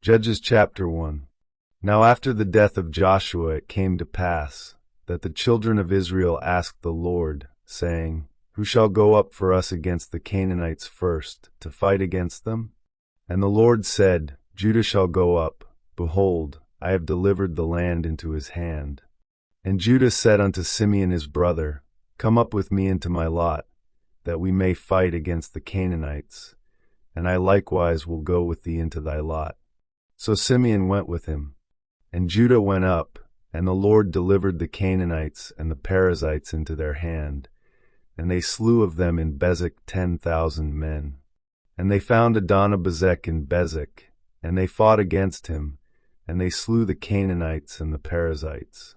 Judges chapter 1. Now after the death of Joshua it came to pass, that the children of Israel asked the Lord, saying, Who shall go up for us against the Canaanites first, to fight against them? And the Lord said, Judah shall go up. Behold, I have delivered the land into his hand. And Judah said unto Simeon his brother, Come up with me into my lot, that we may fight against the Canaanites, and I likewise will go with thee into thy lot. So Simeon went with him. And Judah went up, and the Lord delivered the Canaanites and the Perizzites into their hand, and they slew of them in Bezek 10,000 men. And they found Adonibezek in Bezek, and they fought against him, and they slew the Canaanites and the Perizzites.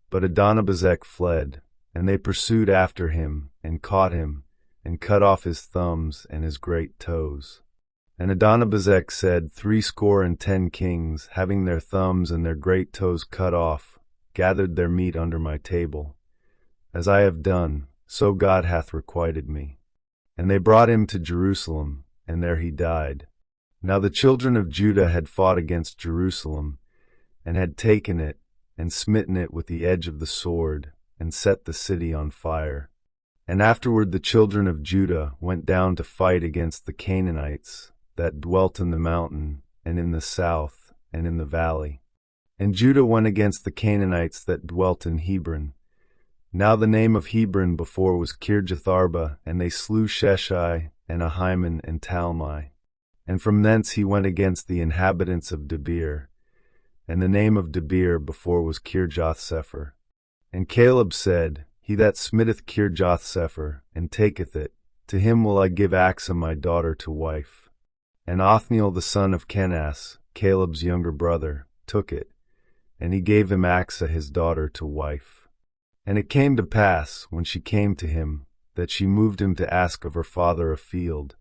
But Adonibezek fled, and they pursued after him, and caught him, and cut off his thumbs and his great toes. And Adonibezek said, 70 kings, having their thumbs and their great toes cut off, gathered their meat under my table. As I have done, so God hath requited me. And they brought him to Jerusalem, and there he died. Now the children of Judah had fought against Jerusalem, and had taken it, and smitten it with the edge of the sword, and set the city on fire. And afterward the children of Judah went down to fight against the Canaanites, that dwelt in the mountain, and in the south, and in the valley. And Judah went against the Canaanites that dwelt in Hebron. Now the name of Hebron before was Kirjatharba, and they slew Sheshai, and Ahiman, and Talmai. And from thence he went against the inhabitants of Debir, and the name of Debir before was Kirjath-sepher. And Caleb said, He that smitteth Kirjath-sepher, and taketh it, to him will I give Achsah my daughter to wife. And Othniel the son of Kenaz, Caleb's younger brother, took it, and he gave him Achsah his daughter to wife. And it came to pass, when she came to him, that she moved him to ask of her father a field,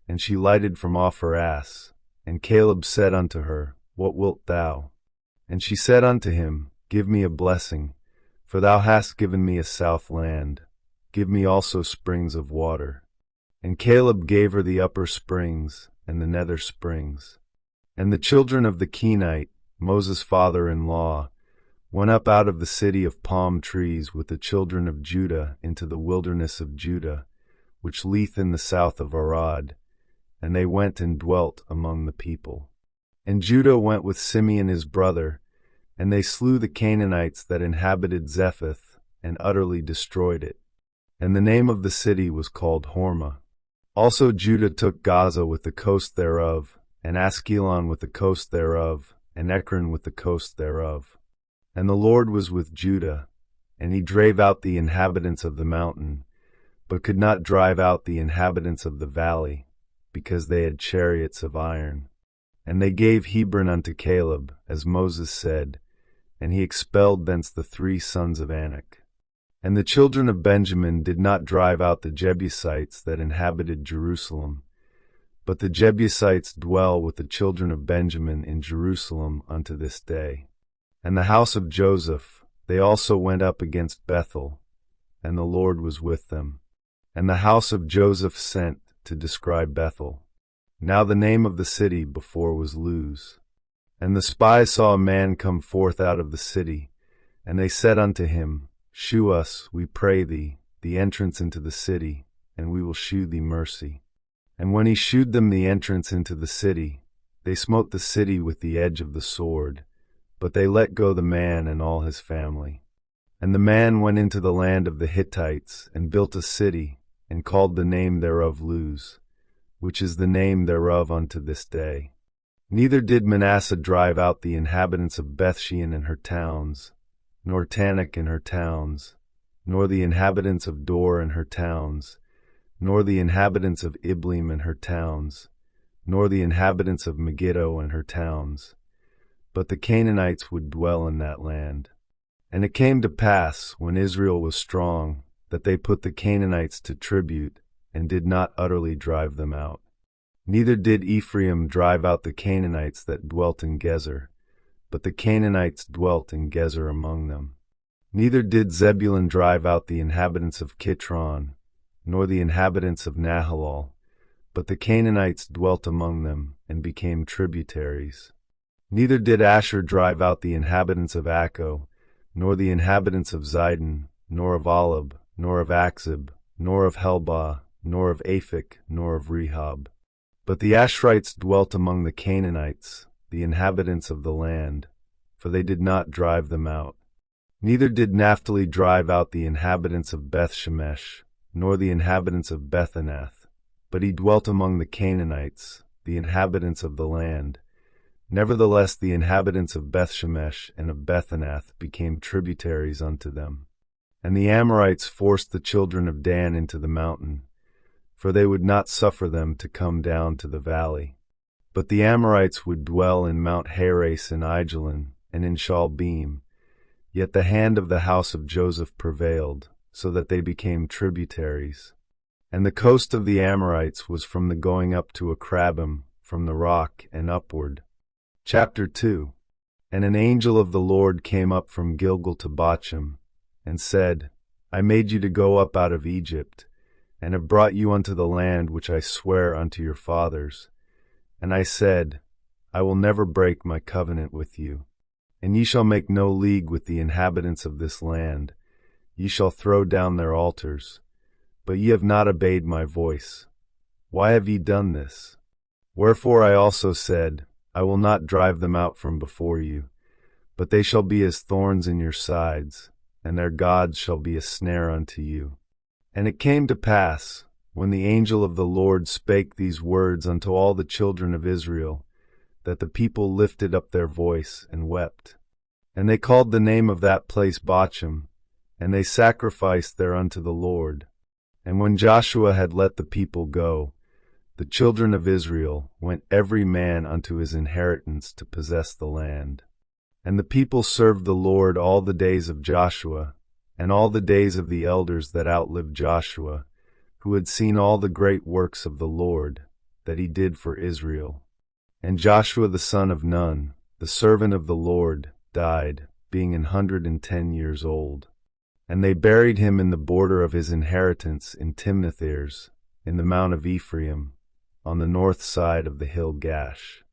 and she lighted from off her ass. And Caleb said unto her, What wilt thou? And she said unto him, Give me a blessing, for thou hast given me a south land. Give me also springs of water. And Caleb gave her the upper springs, and the nether springs. And the children of the Kenite, Moses' father-in-law, went up out of the city of palm trees with the children of Judah into the wilderness of Judah, which lieth in the south of Arad, and they went and dwelt among the people. And Judah went with Simeon his brother, and they slew the Canaanites that inhabited Zephath, and utterly destroyed it. And the name of the city was called Hormah. Also Judah took Gaza with the coast thereof, and Askelon with the coast thereof, and Ekron with the coast thereof. And the Lord was with Judah, and he drave out the inhabitants of the mountain, but could not drive out the inhabitants of the valley, because they had chariots of iron. And they gave Hebron unto Caleb, as Moses said, and he expelled thence the 3 sons of Anak. And the children of Benjamin did not drive out the Jebusites that inhabited Jerusalem, but the Jebusites dwell with the children of Benjamin in Jerusalem unto this day. And the house of Joseph, they also went up against Bethel, and the Lord was with them. And the house of Joseph sent to describe Bethel. Now the name of the city before was Luz. And the spies saw a man come forth out of the city, and they said unto him, Shew us, we pray thee, the entrance into the city, and we will shew thee mercy. And when he shewed them the entrance into the city, they smote the city with the edge of the sword, but they let go the man and all his family. And the man went into the land of the Hittites, and built a city, and called the name thereof Luz, which is the name thereof unto this day. Neither did Manasseh drive out the inhabitants of Bethshean and her towns, nor Tanakh and her towns, nor the inhabitants of Dor and her towns, nor the inhabitants of Iblim and her towns, nor the inhabitants of Megiddo and her towns. But the Canaanites would dwell in that land. And it came to pass, when Israel was strong, that they put the Canaanites to tribute, and did not utterly drive them out. Neither did Ephraim drive out the Canaanites that dwelt in Gezer, but the Canaanites dwelt in Gezer among them. Neither did Zebulun drive out the inhabitants of Kitron, nor the inhabitants of Nahalal, but the Canaanites dwelt among them, and became tributaries. Neither did Asher drive out the inhabitants of Akko, nor the inhabitants of Zidon, nor of Oleb, nor of Akzib, nor of Helbah, nor of Aphik, nor of Rehob. But the Asherites dwelt among the Canaanites, the inhabitants of the land, for they did not drive them out. Neither did Naphtali drive out the inhabitants of Beth-Shemesh, nor the inhabitants of Bethanath, but he dwelt among the Canaanites, the inhabitants of the land. Nevertheless the inhabitants of Beth-Shemesh and of Bethanath became tributaries unto them. And the Amorites forced the children of Dan into the mountain, for they would not suffer them to come down to the valley. But the Amorites would dwell in Mount Heres and Aijalon, and in Shaalbim. Yet the hand of the house of Joseph prevailed, so that they became tributaries. And the coast of the Amorites was from the going up to Akrabim, from the rock and upward. Chapter 2. And an angel of the Lord came up from Gilgal to Bochim, and said, I made you to go up out of Egypt, and have brought you unto the land which I swear unto your fathers. And I said, I will never break my covenant with you. And ye shall make no league with the inhabitants of this land. Ye shall throw down their altars. But ye have not obeyed my voice. Why have ye done this? Wherefore I also said, I will not drive them out from before you, but they shall be as thorns in your sides, and their gods shall be a snare unto you. And it came to pass, when the angel of the Lord spake these words unto all the children of Israel, that the people lifted up their voice and wept. And they called the name of that place Bochim, and they sacrificed there unto the Lord. And when Joshua had let the people go, the children of Israel went every man unto his inheritance to possess the land. And the people served the Lord all the days of Joshua, and all the days of the elders that outlived Joshua, who had seen all the great works of the Lord, that he did for Israel. And Joshua the son of Nun, the servant of the Lord, died, being 110 years old. And they buried him in the border of his inheritance in Timnath-Eres, in the mount of Ephraim, on the north side of the hill Gash.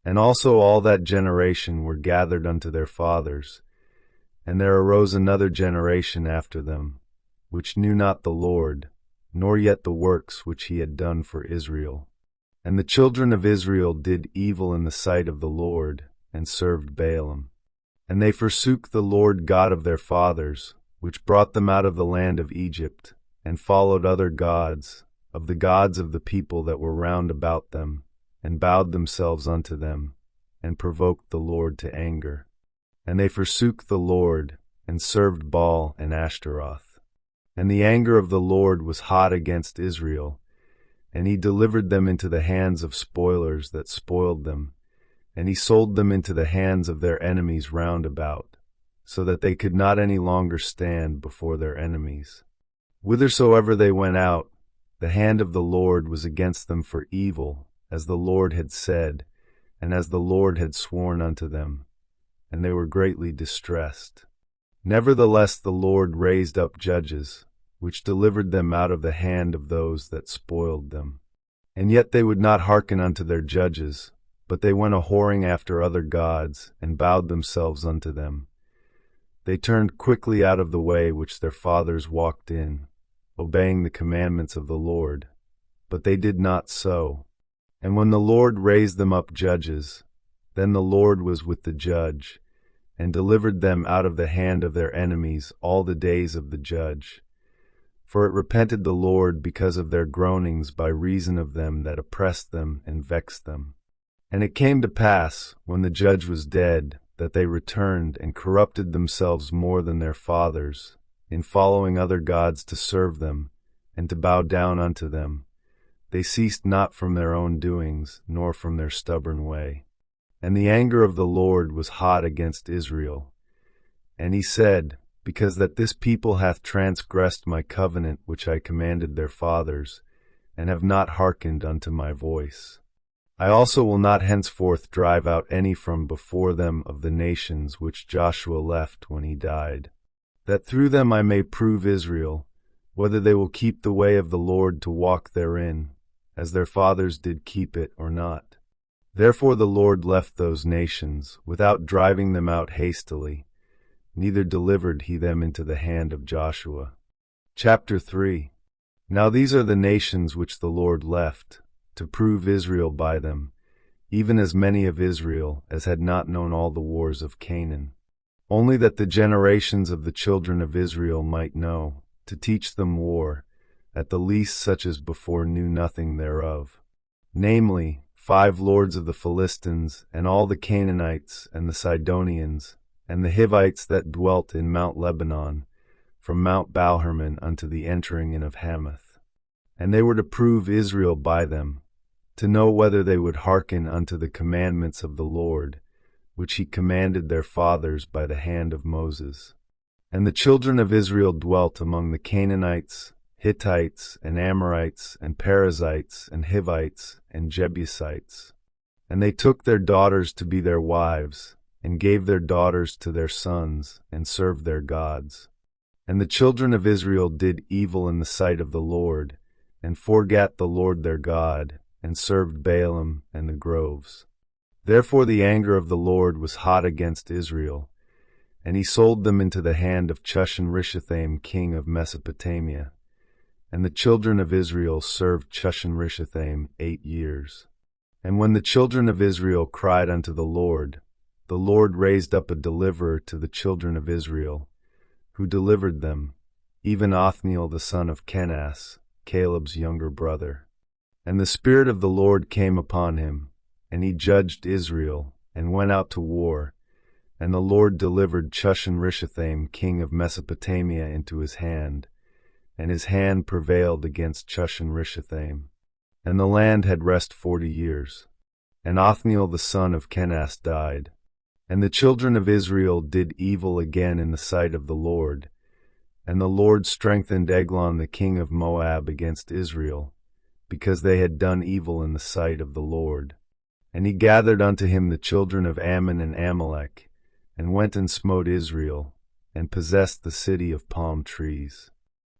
And also all that generation were gathered unto their fathers. And there arose another generation after them, which knew not the Lord, nor yet the works which he had done for Israel. And the children of Israel did evil in the sight of the Lord, and served Baalim. And they forsook the Lord God of their fathers, which brought them out of the land of Egypt, and followed other gods, of the gods of the people that were round about them, and bowed themselves unto them, and provoked the Lord to anger. And they forsook the Lord, and served Baal and Ashtaroth. And the anger of the Lord was hot against Israel, and he delivered them into the hands of spoilers that spoiled them, and he sold them into the hands of their enemies round about, so that they could not any longer stand before their enemies. Whithersoever they went out, the hand of the Lord was against them for evil, as the Lord had said, and as the Lord had sworn unto them, and they were greatly distressed. Nevertheless the Lord raised up judges, which delivered them out of the hand of those that spoiled them. And yet they would not hearken unto their judges, but they went a-whoring after other gods, and bowed themselves unto them. They turned quickly out of the way which their fathers walked in, obeying the commandments of the Lord. But they did not so. And when the Lord raised them up judges, then the Lord was with the judge, and delivered them out of the hand of their enemies all the days of the judge. For it repented the Lord because of their groanings by reason of them that oppressed them and vexed them. And it came to pass, when the judge was dead, that they returned and corrupted themselves more than their fathers, in following other gods to serve them, and to bow down unto them. They ceased not from their own doings, nor from their stubborn way. And the anger of the Lord was hot against Israel. And he said, Because that this people hath transgressed my covenant which I commanded their fathers, and have not hearkened unto my voice. I also will not henceforth drive out any from before them of the nations which Joshua left when he died, that through them I may prove Israel, whether they will keep the way of the Lord to walk therein, as their fathers did keep it or not. Therefore the Lord left those nations, without driving them out hastily, neither delivered he them into the hand of Joshua. Chapter 3. Now these are the nations which the Lord left, to prove Israel by them, even as many of Israel as had not known all the wars of Canaan, only that the generations of the children of Israel might know, to teach them war, at the least such as before knew nothing thereof. Namely, 5 lords of the Philistines, and all the Canaanites, and the Sidonians, and the Hivites that dwelt in Mount Lebanon, from Mount Baal-Hermon unto the entering in of Hamath. And they were to prove Israel by them, to know whether they would hearken unto the commandments of the Lord, which he commanded their fathers by the hand of Moses. And the children of Israel dwelt among the Canaanites, Hittites, and Amorites, and Perizzites, and Hivites, and Jebusites. And they took their daughters to be their wives, and gave their daughters to their sons, and served their gods. And the children of Israel did evil in the sight of the Lord, and forgat the Lord their God, and served Baalim and the groves. Therefore the anger of the Lord was hot against Israel, and he sold them into the hand of Chushan-Rishathaim king of Mesopotamia. And the children of Israel served Chushan-Rishathaim 8 years. And when the children of Israel cried unto the Lord raised up a deliverer to the children of Israel, who delivered them, even Othniel the son of Kenaz, Caleb's younger brother. And the Spirit of the Lord came upon him, and he judged Israel, and went out to war, and the Lord delivered Chushan-Rishathaim king of Mesopotamia into his hand, and his hand prevailed against Chushan-Rishathaim. And the land had rest 40 years. And Othniel the son of Kenaz died. And the children of Israel did evil again in the sight of the Lord. And the Lord strengthened Eglon the king of Moab against Israel, because they had done evil in the sight of the Lord. And he gathered unto him the children of Ammon and Amalek, and went and smote Israel, and possessed the city of palm trees.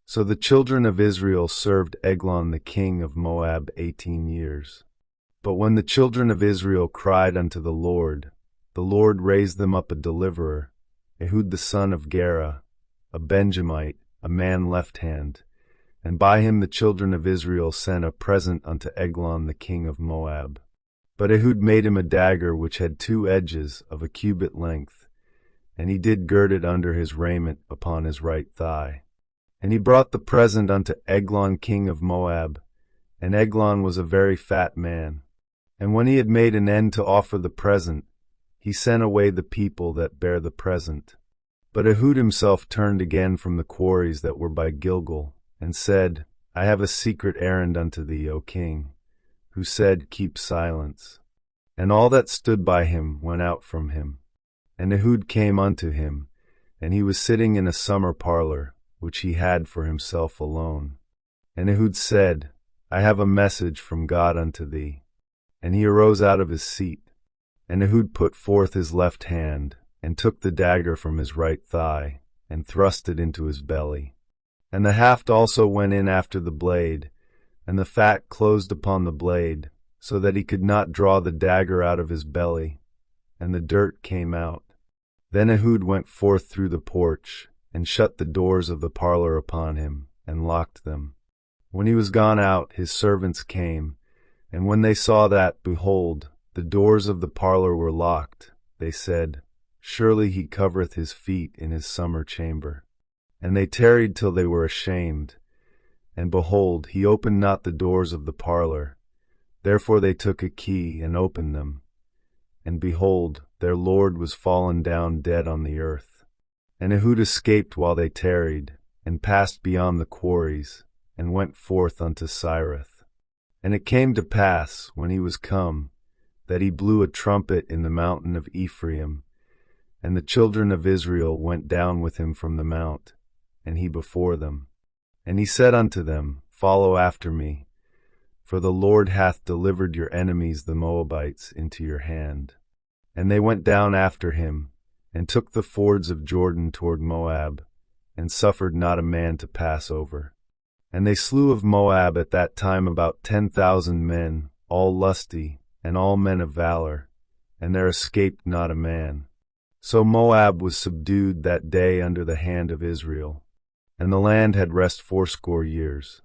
So the children of Israel served Eglon the king of Moab 18 years. But when the children of Israel cried unto the Lord raised them up a deliverer, Ehud the son of Gera, a Benjamite, a man left hand, and by him the children of Israel sent a present unto Eglon the king of Moab. But Ehud made him a dagger which had 2 edges of a cubit length, and he did gird it under his raiment upon his right thigh. And he brought the present unto Eglon king of Moab, and Eglon was a very fat man. And when he had made an end to offer the present, he sent away the people that bare the present. But Ehud himself turned again from the quarries that were by Gilgal, and said, I have a secret errand unto thee, O king. Who said, Keep silence. And all that stood by him went out from him. And Ehud came unto him, and he was sitting in a summer parlor, which he had for himself alone. And Ehud said, I have a message from God unto thee. And he arose out of his seat. And Ehud put forth his left hand, and took the dagger from his right thigh, and thrust it into his belly. And the haft also went in after the blade, and the fat closed upon the blade, so that he could not draw the dagger out of his belly, and the dirt came out. Then Ehud went forth through the porch, and shut the doors of the parlor upon him, and locked them. When he was gone out, his servants came, and when they saw that, behold, the doors of the parlor were locked, they said, Surely he covereth his feet in his summer chamber. And they tarried till they were ashamed. And behold, he opened not the doors of the parlor. Therefore they took a key, and opened them. And behold, their lord was fallen down dead on the earth. And Ehud escaped while they tarried, and passed beyond the quarries, and went forth unto Sireth. And it came to pass, when he was come, that he blew a trumpet in the mountain of Ephraim, and the children of Israel went down with him from the mount, and he before them. And he said unto them, Follow after me, for the Lord hath delivered your enemies the Moabites into your hand. And they went down after him, and took the fords of Jordan toward Moab, and suffered not a man to pass over. And they slew of Moab at that time about 10,000 men, all lusty, and all men of valor, and there escaped not a man. So Moab was subdued that day under the hand of Israel, and the land had rest 80 years.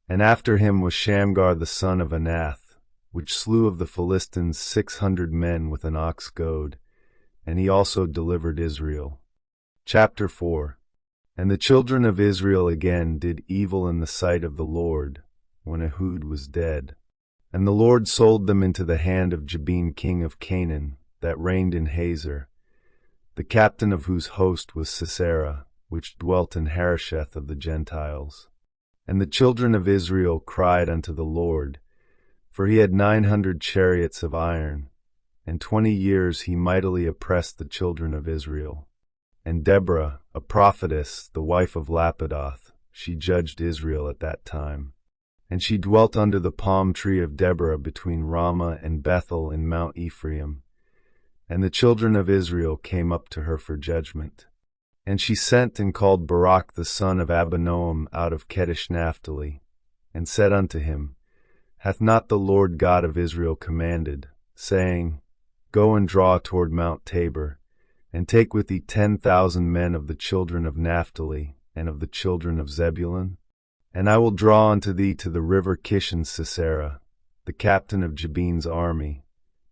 And after him was Shamgar the son of Anath, which slew of the Philistines 600 men with an ox goad, and he also delivered Israel. Chapter 4. And the children of Israel again did evil in the sight of the Lord, when Ehud was dead. And the Lord sold them into the hand of Jabin king of Canaan, that reigned in Hazor, the captain of whose host was Sisera, which dwelt in Harosheth of the Gentiles. And the children of Israel cried unto the Lord, for he had 900 chariots of iron, and 20 years he mightily oppressed the children of Israel. And Deborah, a prophetess, the wife of Lapidoth, she judged Israel at that time. And she dwelt under the palm tree of Deborah between Ramah and Bethel in Mount Ephraim. And the children of Israel came up to her for judgment. And she sent and called Barak the son of Abinoam out of Kedesh Naphtali, and said unto him, Hath not the Lord God of Israel commanded, saying, Go and draw toward Mount Tabor, and take with thee 10,000 men of the children of Naphtali, and of the children of Zebulun? And I will draw unto thee to the river Kishon Sisera, the captain of Jabin's army,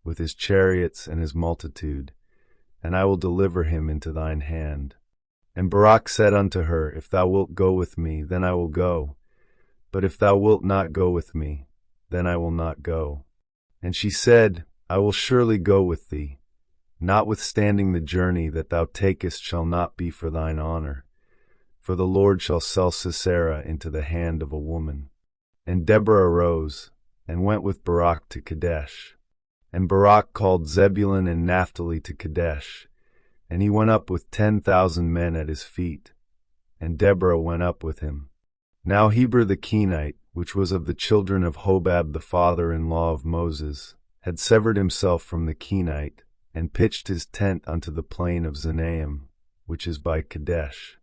with his chariots and his multitude, and I will deliver him into thine hand. And Barak said unto her, If thou wilt go with me, then I will go. But if thou wilt not go with me, then I will not go. And she said, I will surely go with thee. Notwithstanding the journey that thou takest shall not be for thine honor, for the Lord shall sell Sisera into the hand of a woman. And Deborah arose, and went with Barak to Kadesh. And Barak called Zebulun and Naphtali to Kadesh, and he went up with 10,000 men at his feet, and Deborah went up with him. Now Heber the Kenite, which was of the children of Hobab the father-in-law of Moses, had severed himself from the Kenite, and pitched his tent unto the plain of Zanaim, which is by Kadesh.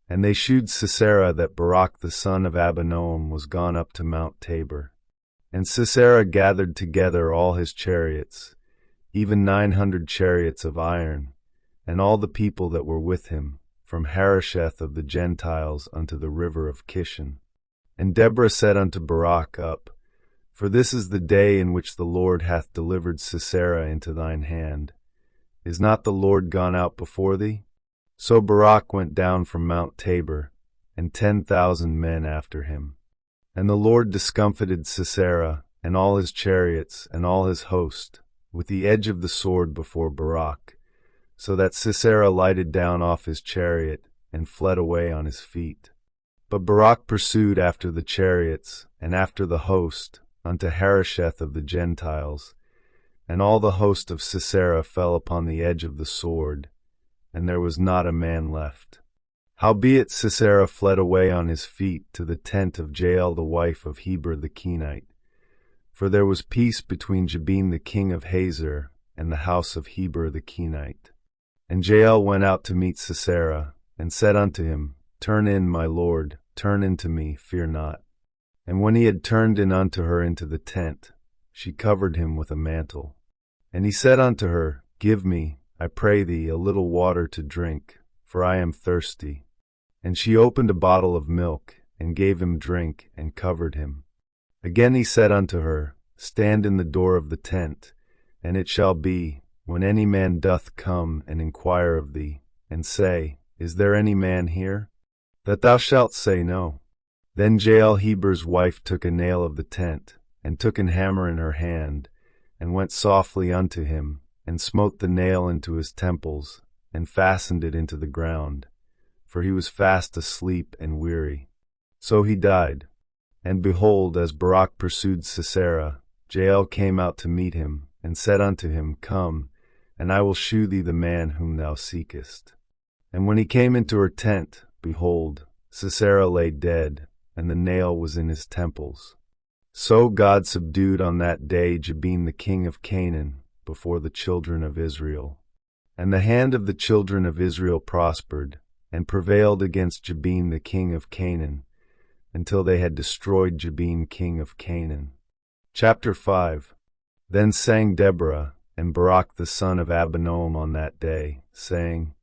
And they shewed Sisera that Barak the son of Abinoam was gone up to Mount Tabor. And Sisera gathered together all his chariots, even 900 chariots of iron, and all the people that were with him, from Harosheth of the Gentiles unto the river of Kishon. And Deborah said unto Barak, Up, for this is the day in which the Lord hath delivered Sisera into thine hand. Is not the Lord gone out before thee? So Barak went down from Mount Tabor, and 10,000 men after him. And the Lord discomfited Sisera, and all his chariots, and all his host, with the edge of the sword before Barak, so that Sisera lighted down off his chariot, and fled away on his feet. But Barak pursued after the chariots, and after the host, unto Harosheth of the Gentiles, and all the host of Sisera fell upon the edge of the sword, and there was not a man left. Howbeit Sisera fled away on his feet to the tent of Jael the wife of Heber the Kenite, for there was peace between Jabin the king of Hazor and the house of Heber the Kenite. And Jael went out to meet Sisera, and said unto him, Turn in, my lord, turn in to me, fear not. And when he had turned in unto her into the tent, she covered him with a mantle. And he said unto her, Give me, I pray thee, a little water to drink, for I am thirsty. And she opened a bottle of milk, and gave him drink, and covered him. Again he said unto her, Stand in the door of the tent, and it shall be, when any man doth come and inquire of thee, and say, Is there any man here? That thou shalt say no. Then Jael Heber's wife took a nail of the tent, and took an hammer in her hand, and went softly unto him, and smote the nail into his temples, and fastened it into the ground, for he was fast asleep and weary. So he died. And behold, as Barak pursued Sisera, Jael came out to meet him, and said unto him, Come, and I will shew thee the man whom thou seekest. And when he came into her tent, behold, Sisera lay dead, and the nail was in his temples. So God subdued on that day Jabin the king of Canaan before the children of Israel. And the hand of the children of Israel prospered, and prevailed against Jabin the king of Canaan, until they had destroyed Jabin king of Canaan. Chapter 5. Then sang Deborah and Barak the son of Abinoam on that day, saying,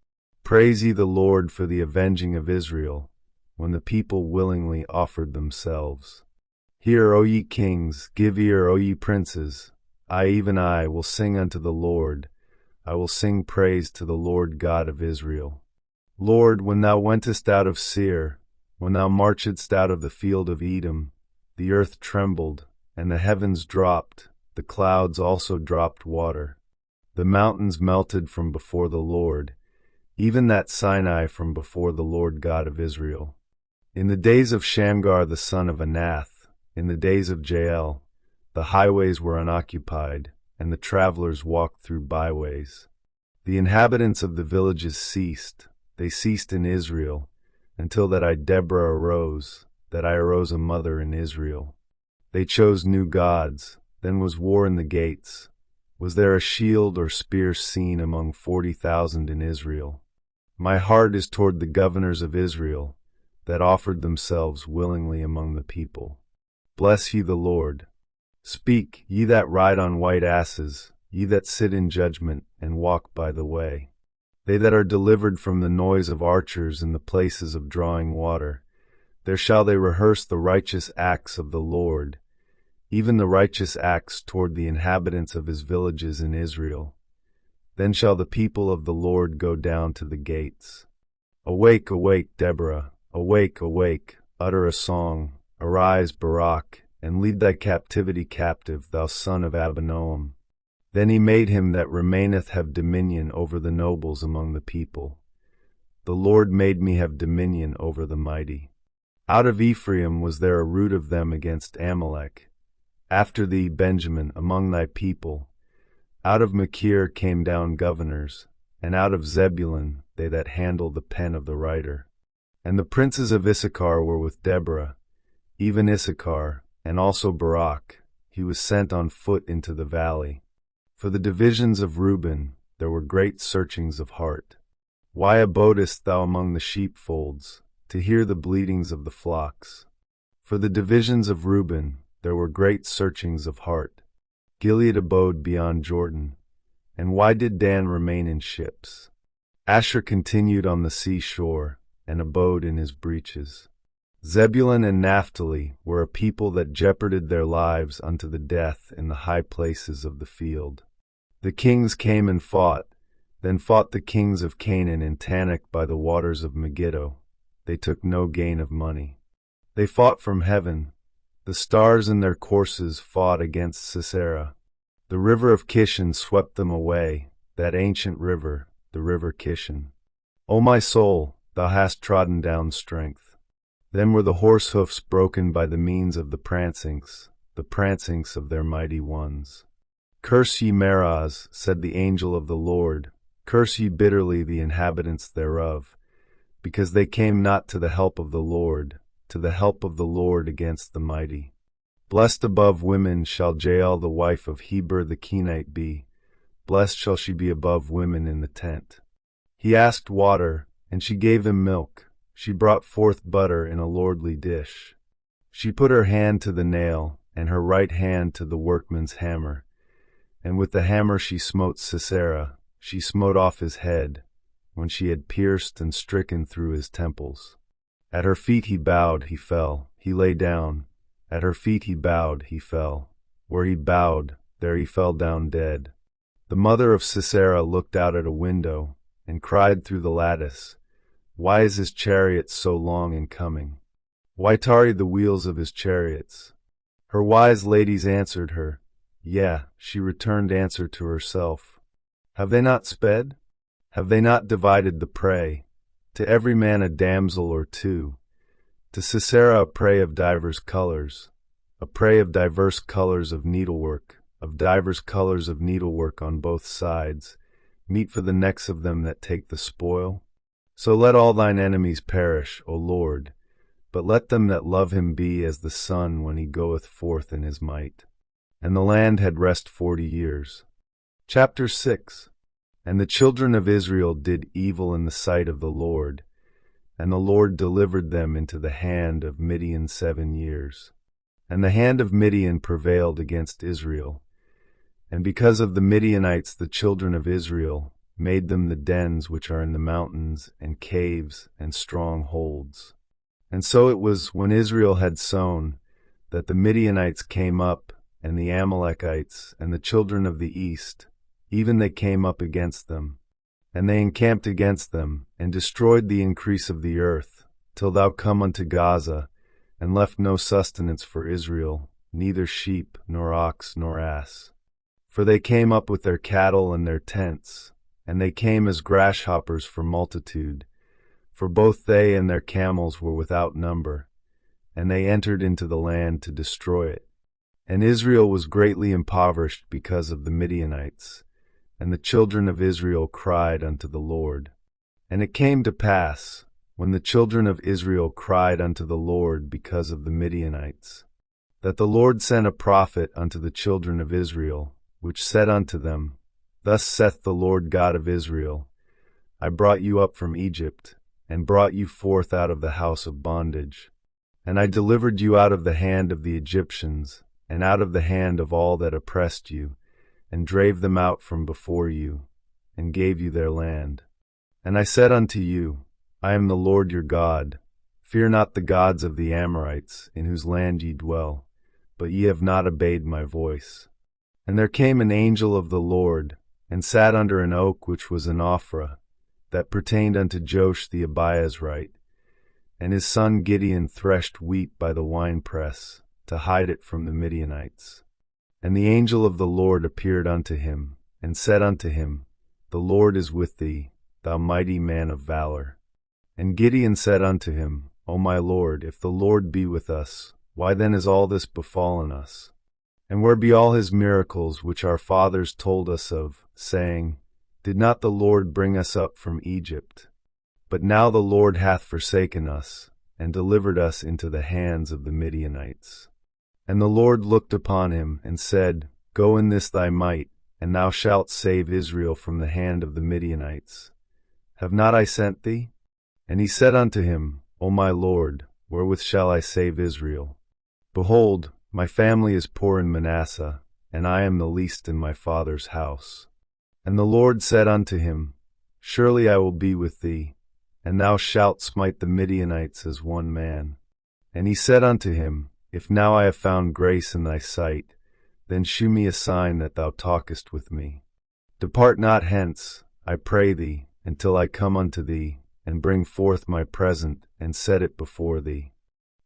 Praise ye the Lord for the avenging of Israel, when the people willingly offered themselves. Hear, O ye kings, give ear, O ye princes. I, even I, will sing unto the Lord. I will sing praise to the Lord God of Israel. Lord, when thou wentest out of Seir, when thou marchedst out of the field of Edom, the earth trembled, and the heavens dropped, the clouds also dropped water. The mountains melted from before the Lord, even that Sinai from before the Lord God of Israel. In the days of Shamgar the son of Anath, in the days of Jael, the highways were unoccupied, and the travelers walked through byways. The inhabitants of the villages ceased, they ceased in Israel, until that I Deborah arose, that I arose a mother in Israel. They chose new gods, then was war in the gates. Was there a shield or spear seen among 40,000 in Israel? My heart is toward the governors of Israel, that offered themselves willingly among the people. Bless ye the Lord. Speak, ye that ride on white asses, ye that sit in judgment and walk by the way. They that are delivered from the noise of archers in the places of drawing water, there shall they rehearse the righteous acts of the Lord, even the righteous acts toward the inhabitants of his villages in Israel. Then shall the people of the Lord go down to the gates. Awake, awake, Deborah, awake, awake, utter a song, arise, Barak, and lead thy captivity captive, thou son of Abinoam. Then he made him that remaineth have dominion over the nobles among the people. The Lord made me have dominion over the mighty. Out of Ephraim was there a root of them against Amalek. After thee, Benjamin, among thy people. Out of Machir came down governors, and out of Zebulun they that handle the pen of the writer. And the princes of Issachar were with Deborah, even Issachar, and also Barak. He was sent on foot into the valley. For the divisions of Reuben there were great searchings of heart. Why abodest thou among the sheepfolds, to hear the bleatings of the flocks? For the divisions of Reuben there were great searchings of heart. Gilead abode beyond Jordan. And why did Dan remain in ships? Asher continued on the sea shore, and abode in his breaches. Zebulun and Naphtali were a people that jeoparded their lives unto the death in the high places of the field. The kings came and fought, then fought the kings of Canaan in Tanakh by the waters of Megiddo. They took no gain of money. They fought from heaven. The stars in their courses fought against Sisera. The river of Kishon swept them away, that ancient river, the river Kishon. O my soul, thou hast trodden down strength. Then were the horse hoofs broken by the means of the prancings of their mighty ones. Curse ye Meroz, said the angel of the Lord, curse ye bitterly the inhabitants thereof, because they came not to the help of the Lord against the mighty. Blessed above women shall Jael the wife of Heber the Kenite be, blessed shall she be above women in the tent. He asked water, and she gave him milk. She brought forth butter in a lordly dish. She put her hand to the nail, and her right hand to the workman's hammer. And with the hammer she smote Sisera, she smote off his head, when she had pierced and stricken through his temples. At her feet he bowed, he fell, he lay down. At her feet he bowed, he fell. Where he bowed, there he fell down dead. The mother of Sisera looked out at a window, and cried through the lattice, Why is his chariot so long in coming? Why tarry the wheels of his chariots? Her wise ladies answered her, Yea, she returned answer to herself. Have they not sped? Have they not divided the prey? To every man a damsel or two. To Sisera a prey of divers colors, a prey of diverse colors of needlework, on both sides, meet for the necks of them that take the spoil. So let all thine enemies perish, O Lord, but let them that love him be as the sun when he goeth forth in his might. And the land had rest 40 years. Chapter 6. And the children of Israel did evil in the sight of the Lord, and the Lord delivered them into the hand of Midian 7 years. And the hand of Midian prevailed against Israel, And because of the Midianites the children of Israel made them the dens which are in the mountains, and caves, and strongholds. And so it was, when Israel had sown, that the Midianites came up, and the Amalekites, and the children of the east, even they came up against them. And they encamped against them, and destroyed the increase of the earth, till thou come unto Gaza, and left no sustenance for Israel, neither sheep, nor ox, nor ass. For they came up with their cattle and their tents, and they came as grasshoppers for multitude, for both they and their camels were without number, and they entered into the land to destroy it. And Israel was greatly impoverished because of the Midianites, and the children of Israel cried unto the Lord. And it came to pass, when the children of Israel cried unto the Lord because of the Midianites, that the Lord sent a prophet unto the children of Israel, which said unto them, Thus saith the Lord God of Israel, I brought you up from Egypt, and brought you forth out of the house of bondage. And I delivered you out of the hand of the Egyptians, and out of the hand of all that oppressed you, and drave them out from before you, and gave you their land. And I said unto you, I am the Lord your God. Fear not the gods of the Amorites, in whose land ye dwell, but ye have not obeyed my voice. And there came an angel of the Lord, and sat under an oak which was in Ophrah, that pertained unto Joash the Abiezrite. And his son Gideon threshed wheat by the winepress, to hide it from the Midianites. And the angel of the Lord appeared unto him, and said unto him, The Lord is with thee, thou mighty man of valor. And Gideon said unto him, O my Lord, if the Lord be with us, why then is all this befallen us? And where be all his miracles which our fathers told us of, saying, Did not the Lord bring us up from Egypt? But now the Lord hath forsaken us, and delivered us into the hands of the Midianites. And the Lord looked upon him, and said, Go in this thy might, and thou shalt save Israel from the hand of the Midianites. Have not I sent thee? And he said unto him, O my Lord, wherewith shall I save Israel? Behold, my family is poor in Manasseh, and I am the least in my father's house. And the Lord said unto him, Surely I will be with thee, and thou shalt smite the Midianites as one man. And he said unto him, If now I have found grace in thy sight, then shew me a sign that thou talkest with me. Depart not hence, I pray thee, until I come unto thee, and bring forth my present, and set it before thee.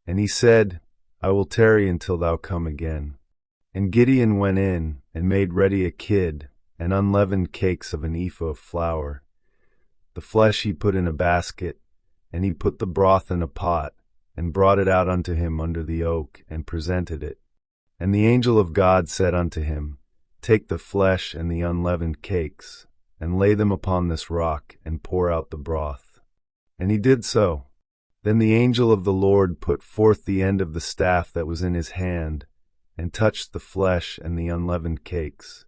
And he said, I will tarry until thou come again. And Gideon went in, and made ready a kid, and unleavened cakes of an ephah of flour. The flesh he put in a basket, and he put the broth in a pot, and brought it out unto him under the oak, and presented it. And the angel of God said unto him, Take the flesh and the unleavened cakes, and lay them upon this rock, and pour out the broth. And he did so. Then the angel of the Lord put forth the end of the staff that was in his hand, and touched the flesh and the unleavened cakes.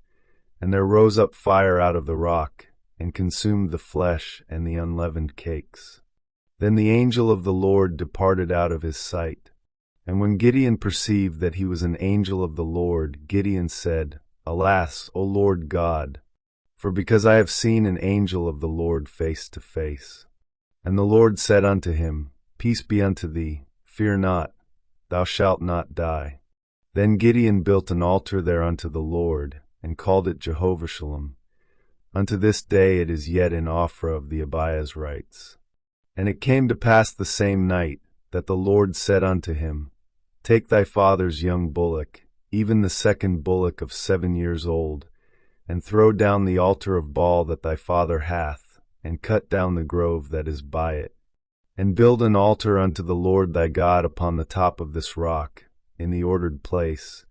And there rose up fire out of the rock, and consumed the flesh and the unleavened cakes. Then the angel of the Lord departed out of his sight. And when Gideon perceived that he was an angel of the Lord, Gideon said, Alas, O Lord God, for because I have seen an angel of the Lord face to face. And the Lord said unto him, Peace be unto thee, fear not, thou shalt not die. Then Gideon built an altar there unto the Lord, and called it Jehovah Shalom. Unto this day it is yet in Ophrah of the Abiezrites. And it came to pass the same night, that the Lord said unto him, Take thy father's young bullock, even the second bullock of 7 years old, and throw down the altar of Baal that thy father hath, and cut down the grove that is by it. And build an altar unto the Lord thy God upon the top of this rock, in the ordered place,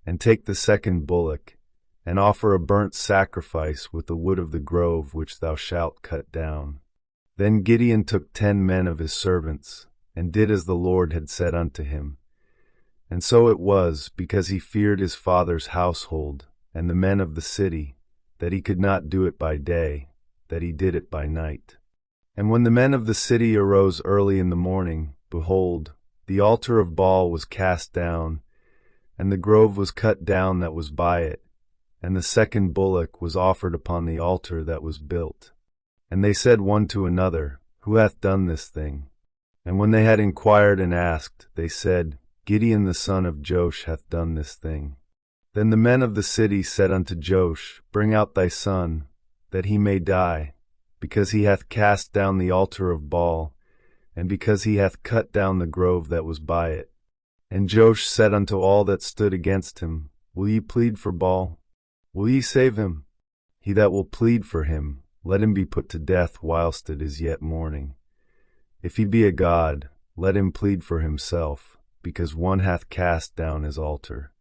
and take the second bullock, and offer a burnt sacrifice with the wood of the grove which thou shalt cut down. Then Gideon took 10 men of his servants, and did as the Lord had said unto him. And so it was, because he feared his father's household, and the men of the city, that he could not do it by day, that he did it by night. And when the men of the city arose early in the morning, behold, the altar of Baal was cast down, and the grove was cut down that was by it, and the second bullock was offered upon the altar that was built. And they said one to another, Who hath done this thing? And when they had inquired and asked, they said, Gideon the son of Joash hath done this thing. Then the men of the city said unto Joash, Bring out thy son, that he may die, because he hath cast down the altar of Baal, and because he hath cut down the grove that was by it. And Joash said unto all that stood against him, Will ye plead for Baal? Will ye save him? He that will plead for him, let him be put to death whilst it is yet morning. If he be a god, let him plead for himself, because one hath cast down his altar.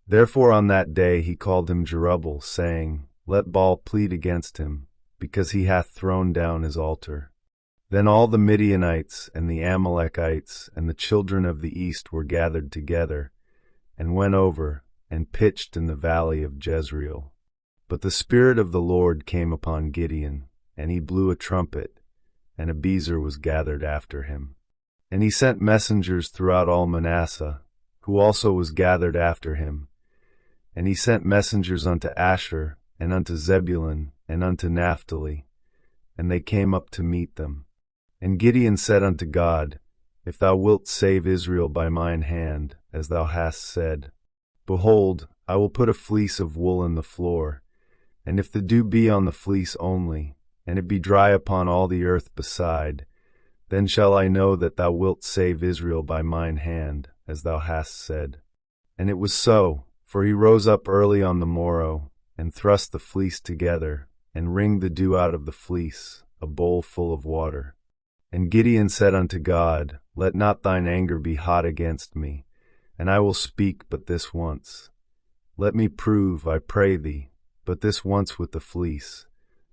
Therefore on that day he called him Jerubbaal, saying, Let Baal plead against him, because he hath thrown down his altar. Then all the Midianites and the Amalekites and the children of the east were gathered together, and went over, and pitched in the valley of Jezreel. But the Spirit of the Lord came upon Gideon, and he blew a trumpet, and Abiezer was gathered after him. And he sent messengers throughout all Manasseh, who also was gathered after him. And he sent messengers unto Asher, and unto Zebulun, and unto Naphtali, and they came up to meet them. And Gideon said unto God, If thou wilt save Israel by mine hand, as thou hast said, behold, I will put a fleece of wool in the floor, and if the dew be on the fleece only, and it be dry upon all the earth beside, then shall I know that thou wilt save Israel by mine hand, as thou hast said. And it was so, for he rose up early on the morrow, and thrust the fleece together, and wringed the dew out of the fleece, a bowl full of water. And Gideon said unto God, Let not thine anger be hot against me, and I will speak but this once. Let me prove, I pray thee, but this once with the fleece.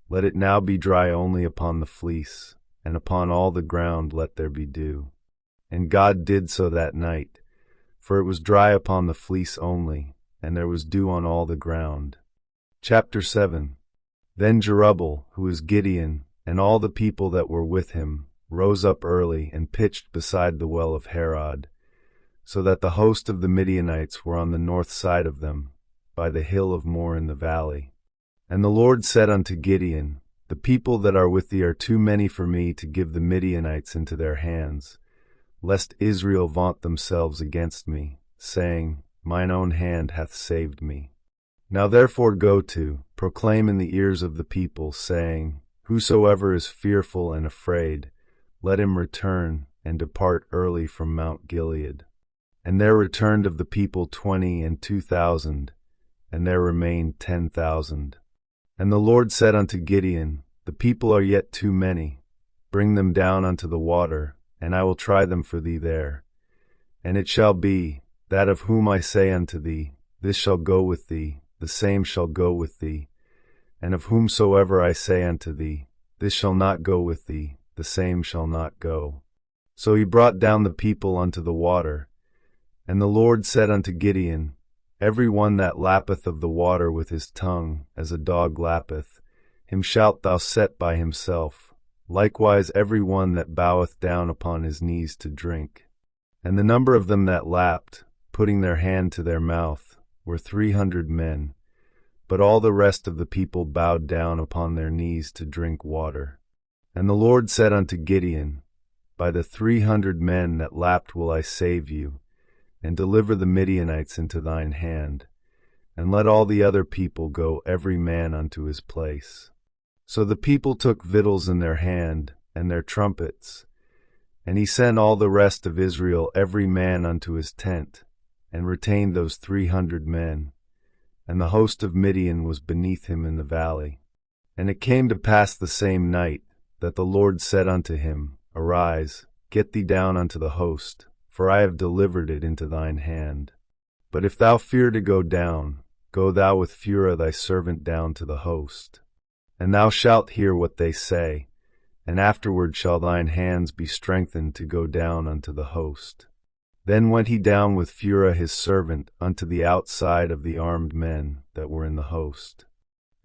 Let it now be dry only upon the fleece, and upon all the ground let there be dew. And God did so that night, for it was dry upon the fleece only, and there was dew on all the ground. Chapter 7. Then Jerubbaal, who is Gideon, and all the people that were with him, rose up early and pitched beside the well of Harod, so that the host of the Midianites were on the north side of them, by the hill of More in the valley. And the Lord said unto Gideon, The people that are with thee are too many for me to give the Midianites into their hands, lest Israel vaunt themselves against me, saying, Mine own hand hath saved me. Now therefore go to, proclaim in the ears of the people, saying, Whosoever is fearful and afraid, let him return and depart early from Mount Gilead. And there returned of the people 22,000, and there remained 10,000. And the Lord said unto Gideon, The people are yet too many. Bring them down unto the water, and I will try them for thee there. And it shall be, that of whom I say unto thee, This shall go with thee, the same shall go with thee. And of whomsoever I say unto thee, This shall not go with thee, the same shall not go. So he brought down the people unto the water. And the Lord said unto Gideon, Every one that lappeth of the water with his tongue, as a dog lappeth, him shalt thou set by himself. Likewise every one that boweth down upon his knees to drink. And the number of them that lapped, putting their hand to their mouth, were 300 men. But all the rest of the people bowed down upon their knees to drink water. And the Lord said unto Gideon, By the 300 men that lapped will I save you, and deliver the Midianites into thine hand, and let all the other people go every man unto his place. So the people took victuals in their hand, and their trumpets, and he sent all the rest of Israel every man unto his tent, and retained those 300 men, and the host of Midian was beneath him in the valley. And it came to pass the same night, that the Lord said unto him, Arise, get thee down unto the host, for I have delivered it into thine hand. But if thou fear to go down, go thou with Phurah thy servant down to the host. And thou shalt hear what they say, and afterward shall thine hands be strengthened to go down unto the host. Then went he down with Phurah his servant unto the outside of the armed men that were in the host.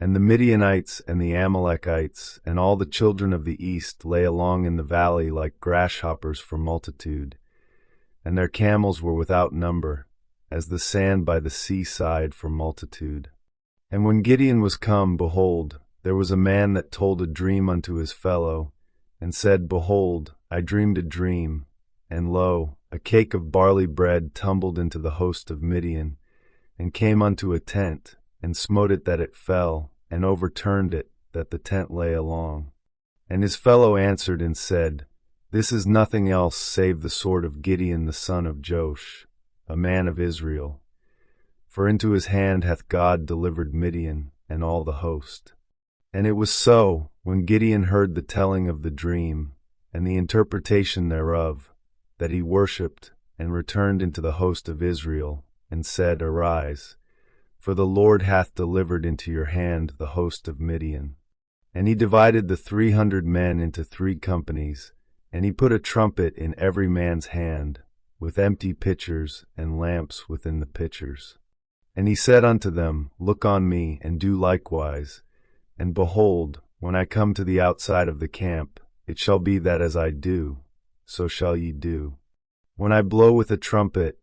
And the Midianites and the Amalekites and all the children of the east lay along in the valley like grasshoppers for multitude, and their camels were without number, as the sand by the seaside for multitude. And when Gideon was come, behold, there was a man that told a dream unto his fellow, and said, Behold, I dreamed a dream, and lo, a cake of barley bread tumbled into the host of Midian, and came unto a tent, and smote it that it fell, and overturned it, that the tent lay along. And his fellow answered and said, This is nothing else save the sword of Gideon the son of Joash, a man of Israel. For into his hand hath God delivered Midian and all the host. And it was so, when Gideon heard the telling of the dream, and the interpretation thereof, that he worshipped, and returned into the host of Israel, and said, Arise, for the Lord hath delivered into your hand the host of Midian. And he divided the 300 men into 3 companies, and he put a trumpet in every man's hand, with empty pitchers and lamps within the pitchers. And he said unto them, Look on me, and do likewise. And behold, when I come to the outside of the camp, it shall be that as I do, so shall ye do. When I blow with a trumpet,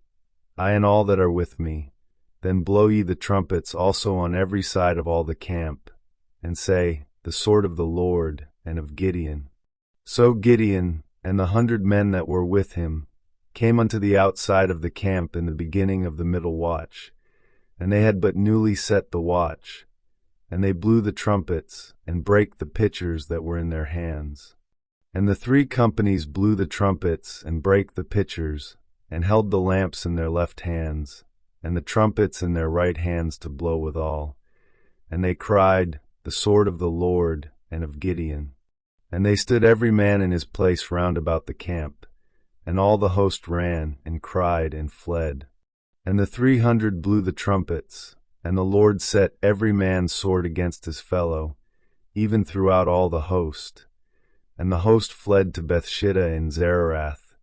I and all that are with me, then blow ye the trumpets also on every side of all the camp, and say, The sword of the Lord and of Gideon. So Gideon and the 100 men that were with him came unto the outside of the camp in the beginning of the middle watch, and they had but newly set the watch, and they blew the trumpets, and brake the pitchers that were in their hands. And the 3 companies blew the trumpets, and brake the pitchers, and held the lamps in their left hands, and the trumpets in their right hands to blow withal. And they cried, The sword of the Lord and of Gideon. And they stood every man in his place round about the camp, and all the host ran, and cried, and fled. And the 300 blew the trumpets, and the Lord set every man's sword against his fellow, even throughout all the host. And the host fled to Bethshitta in Zererath,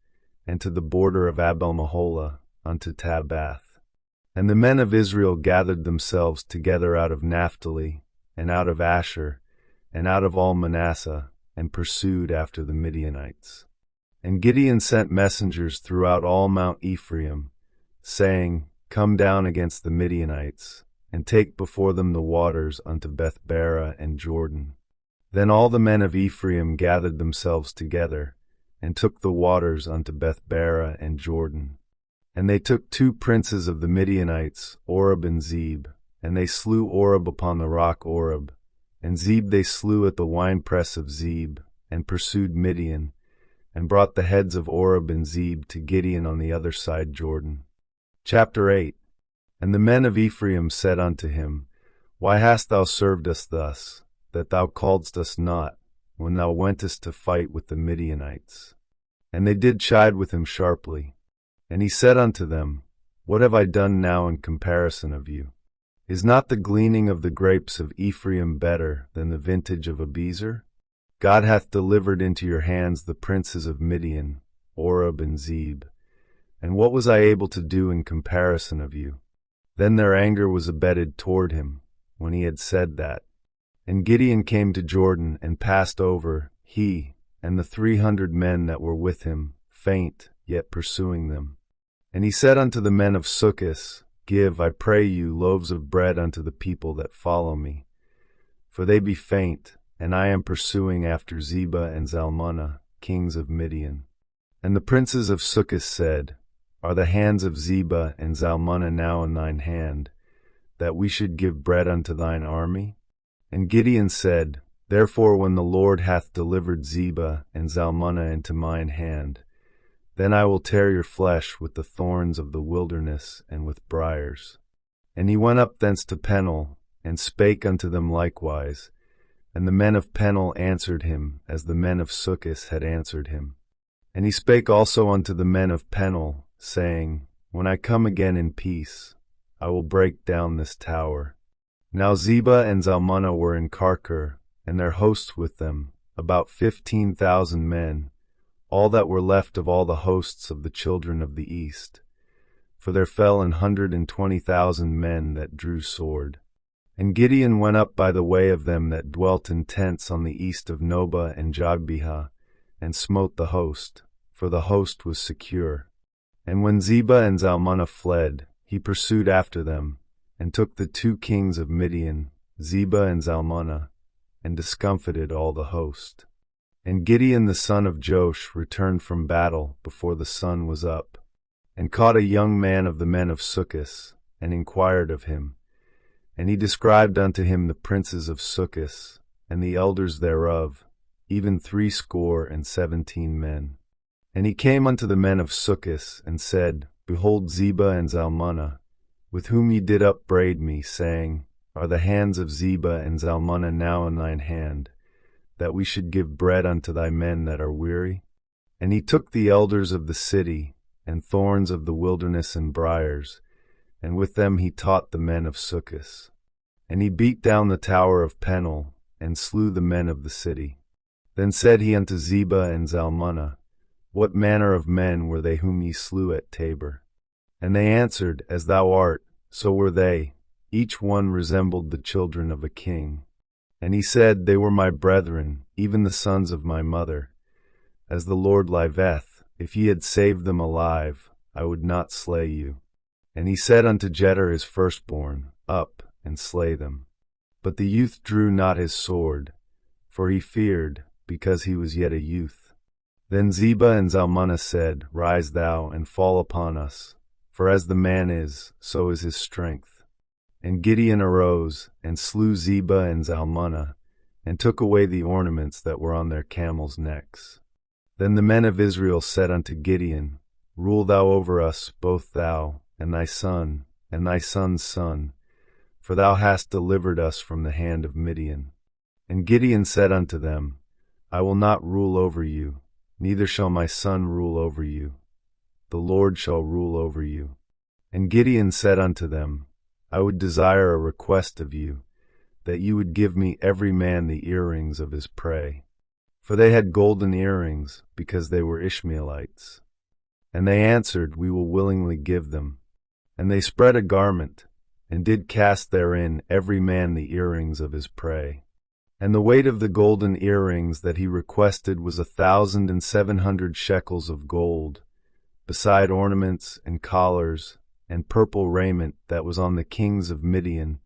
and to the border of Abel-Meholah, unto Tabbath. And the men of Israel gathered themselves together out of Naphtali, and out of Asher, and out of all Manasseh, and pursued after the Midianites. And Gideon sent messengers throughout all Mount Ephraim, saying, Come down against the Midianites, and take before them the waters unto Bethbara and Jordan. Then all the men of Ephraim gathered themselves together, and took the waters unto Bethbara and Jordan. And they took 2 princes of the Midianites, Oreb and Zeb, and they slew Oreb upon the rock Oreb, and Zeb they slew at the winepress of Zeb, and pursued Midian, and brought the heads of Oreb and Zeb to Gideon on the other side Jordan. Chapter 8. And the men of Ephraim said unto him, Why hast thou served us thus, that thou calledst us not, when thou wentest to fight with the Midianites? And they did chide with him sharply. And he said unto them, What have I done now in comparison of you? Is not the gleaning of the grapes of Ephraim better than the vintage of Abiezer? God hath delivered into your hands the princes of Midian, Oreb and Zeb. And what was I able to do in comparison of you? Then their anger was abated toward him, when he had said that. And Gideon came to Jordan, and passed over, he, and the 300 men that were with him, faint, yet pursuing them. And he said unto the men of Succoth, Give, I pray you, loaves of bread unto the people that follow me. For they be faint, and I am pursuing after Zebah and Zalmunna, kings of Midian. And the princes of Succoth said, Are the hands of Zebah and Zalmunna now in thine hand, that we should give bread unto thine army? And Gideon said, Therefore when the Lord hath delivered Zebah and Zalmunna into mine hand, then I will tear your flesh with the thorns of the wilderness and with briars. And he went up thence to Peniel, and spake unto them likewise. And the men of Peniel answered him, as the men of Succoth had answered him. And he spake also unto the men of Peniel, saying, When I come again in peace, I will break down this tower. Now Zebah and Zalmunna were in Karkor, and their hosts with them, about 15,000 men, all that were left of all the hosts of the children of the east. For there fell 120,000 men that drew sword. And Gideon went up by the way of them that dwelt in tents on the east of Nobah and Jogbehah, and smote the host, for the host was secure. And when Zebah and Zalmunna fled, he pursued after them, and took the 2 kings of Midian, Zebah and Zalmunna, and discomfited all the host. And Gideon the son of Joash returned from battle before the sun was up, and caught a young man of the men of Succos, and inquired of him. And he described unto him the princes of Succos, and the elders thereof, even 17 men. And he came unto the men of Succos, and said, Behold Zebah and Zalmunna, with whom ye did upbraid me, saying, Are the hands of Zebah and Zalmunna now in thine hand, that we should give bread unto thy men that are weary? And he took the elders of the city, and thorns of the wilderness and briars, and with them he taught the men of Succos. And he beat down the tower of Peniel, and slew the men of the city. Then said he unto Zebah and Zalmunna, What manner of men were they whom ye slew at Tabor? And they answered, As thou art, so were they. Each one resembled the children of a king. And he said, They were my brethren, even the sons of my mother. As the Lord liveth, if ye had saved them alive, I would not slay you. And he said unto Jeter his firstborn, Up, and slay them. But the youth drew not his sword, for he feared, because he was yet a youth. Then Zebah and Zalmunna said, Rise thou, and fall upon us, for as the man is, so is his strength. And Gideon arose, and slew Zebah and Zalmunna, and took away the ornaments that were on their camels' necks. Then the men of Israel said unto Gideon, Rule thou over us, both thou, and thy son, and thy son's son, for thou hast delivered us from the hand of Midian. And Gideon said unto them, I will not rule over you, neither shall my son rule over you. The Lord shall rule over you. And Gideon said unto them, I would desire a request of you, that you would give me every man the earrings of his prey. For they had golden earrings, because they were Ishmaelites. And they answered, We will willingly give them. And they spread a garment, and did cast therein every man the earrings of his prey. And the weight of the golden earrings that he requested was 1,700 shekels of gold, beside ornaments and collars, and purple raiment that was on the kings of Midian,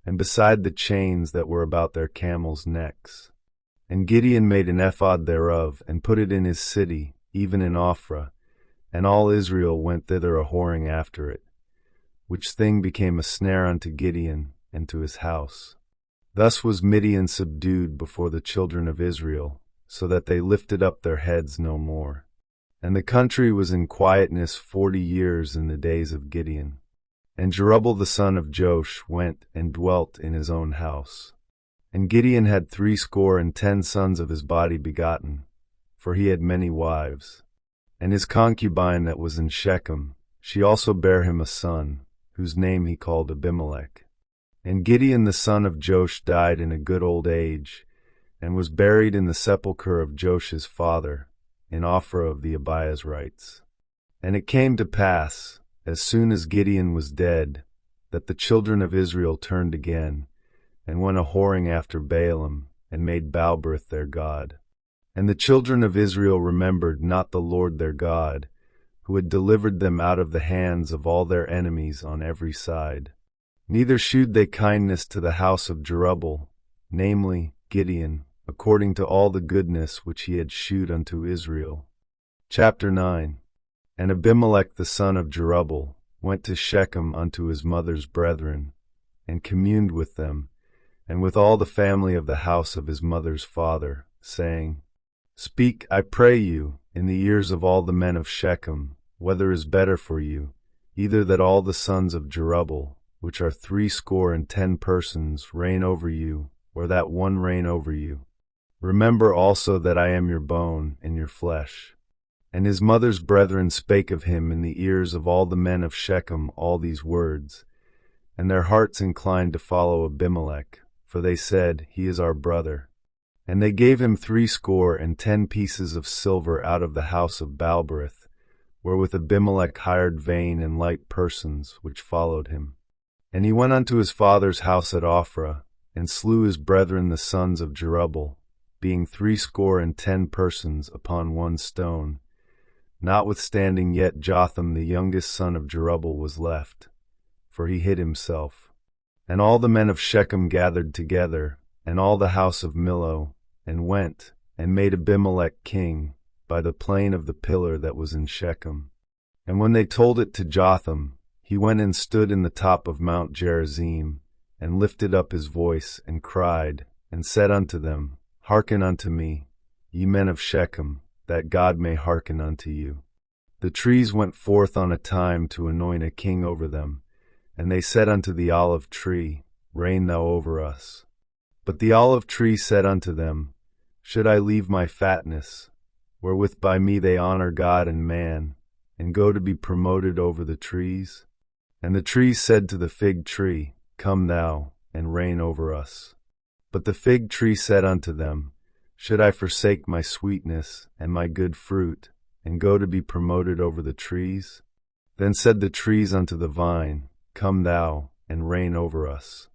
and beside the chains that were about their camels' necks. And Gideon made an ephod thereof, and put it in his city, even in Ophrah, and all Israel went thither a-whoring after it, which thing became a snare unto Gideon and to his house. Thus was Midian subdued before the children of Israel, so that they lifted up their heads no more. And the country was in quietness 40 years in the days of Gideon. And Jerubbaal the son of Joash went and dwelt in his own house. And Gideon had 70 sons of his body begotten, for he had many wives. And his concubine that was in Shechem, she also bare him a son, whose name he called Abimelech. And Gideon the son of Joash died in a good old age, and was buried in the sepulchre of Joash's father, in Ophrah of the Abiezrites. And it came to pass, as soon as Gideon was dead, that the children of Israel turned again, and went a-whoring after Baalim, and made Baalberith their god. And the children of Israel remembered not the Lord their God, who had delivered them out of the hands of all their enemies on every side. Neither shewed they kindness to the house of Jerubbaal, namely, Gideon, according to all the goodness which he had shewed unto Israel. Chapter 9. And Abimelech the son of Jerubbaal went to Shechem unto his mother's brethren, and communed with them, and with all the family of the house of his mother's father, saying, Speak, I pray you, in the ears of all the men of Shechem, whether is better for you, either that all the sons of Jerubbaal, which are 70 persons, reign over you, or that one reign over you. Remember also that I am your bone and your flesh. And his mother's brethren spake of him in the ears of all the men of Shechem all these words, and their hearts inclined to follow Abimelech, for they said, He is our brother. And they gave him 70 pieces of silver out of the house of Baalberith, wherewith Abimelech hired vain and light persons, which followed him. And he went unto his father's house at Ophrah, and slew his brethren the sons of Jerubbaal, being 70 persons upon one stone. Notwithstanding yet Jotham the youngest son of Jerubbaal was left, for he hid himself. And all the men of Shechem gathered together, and all the house of Millo, and went, and made Abimelech king, by the plain of the pillar that was in Shechem. And when they told it to Jotham, he went and stood in the top of Mount Gerizim, and lifted up his voice, and cried, and said unto them, Hearken unto me, ye men of Shechem, that God may hearken unto you. The trees went forth on a time to anoint a king over them, and they said unto the olive tree, Reign thou over us. But the olive tree said unto them, Should I leave my fatness, wherewith by me they honor God and man, and go to be promoted over the trees? And the trees said to the fig tree, Come thou, and reign over us. But the fig tree said unto them, Should I forsake my sweetness and my good fruit, and go to be promoted over the trees? Then said the trees unto the vine, Come thou, and reign over us.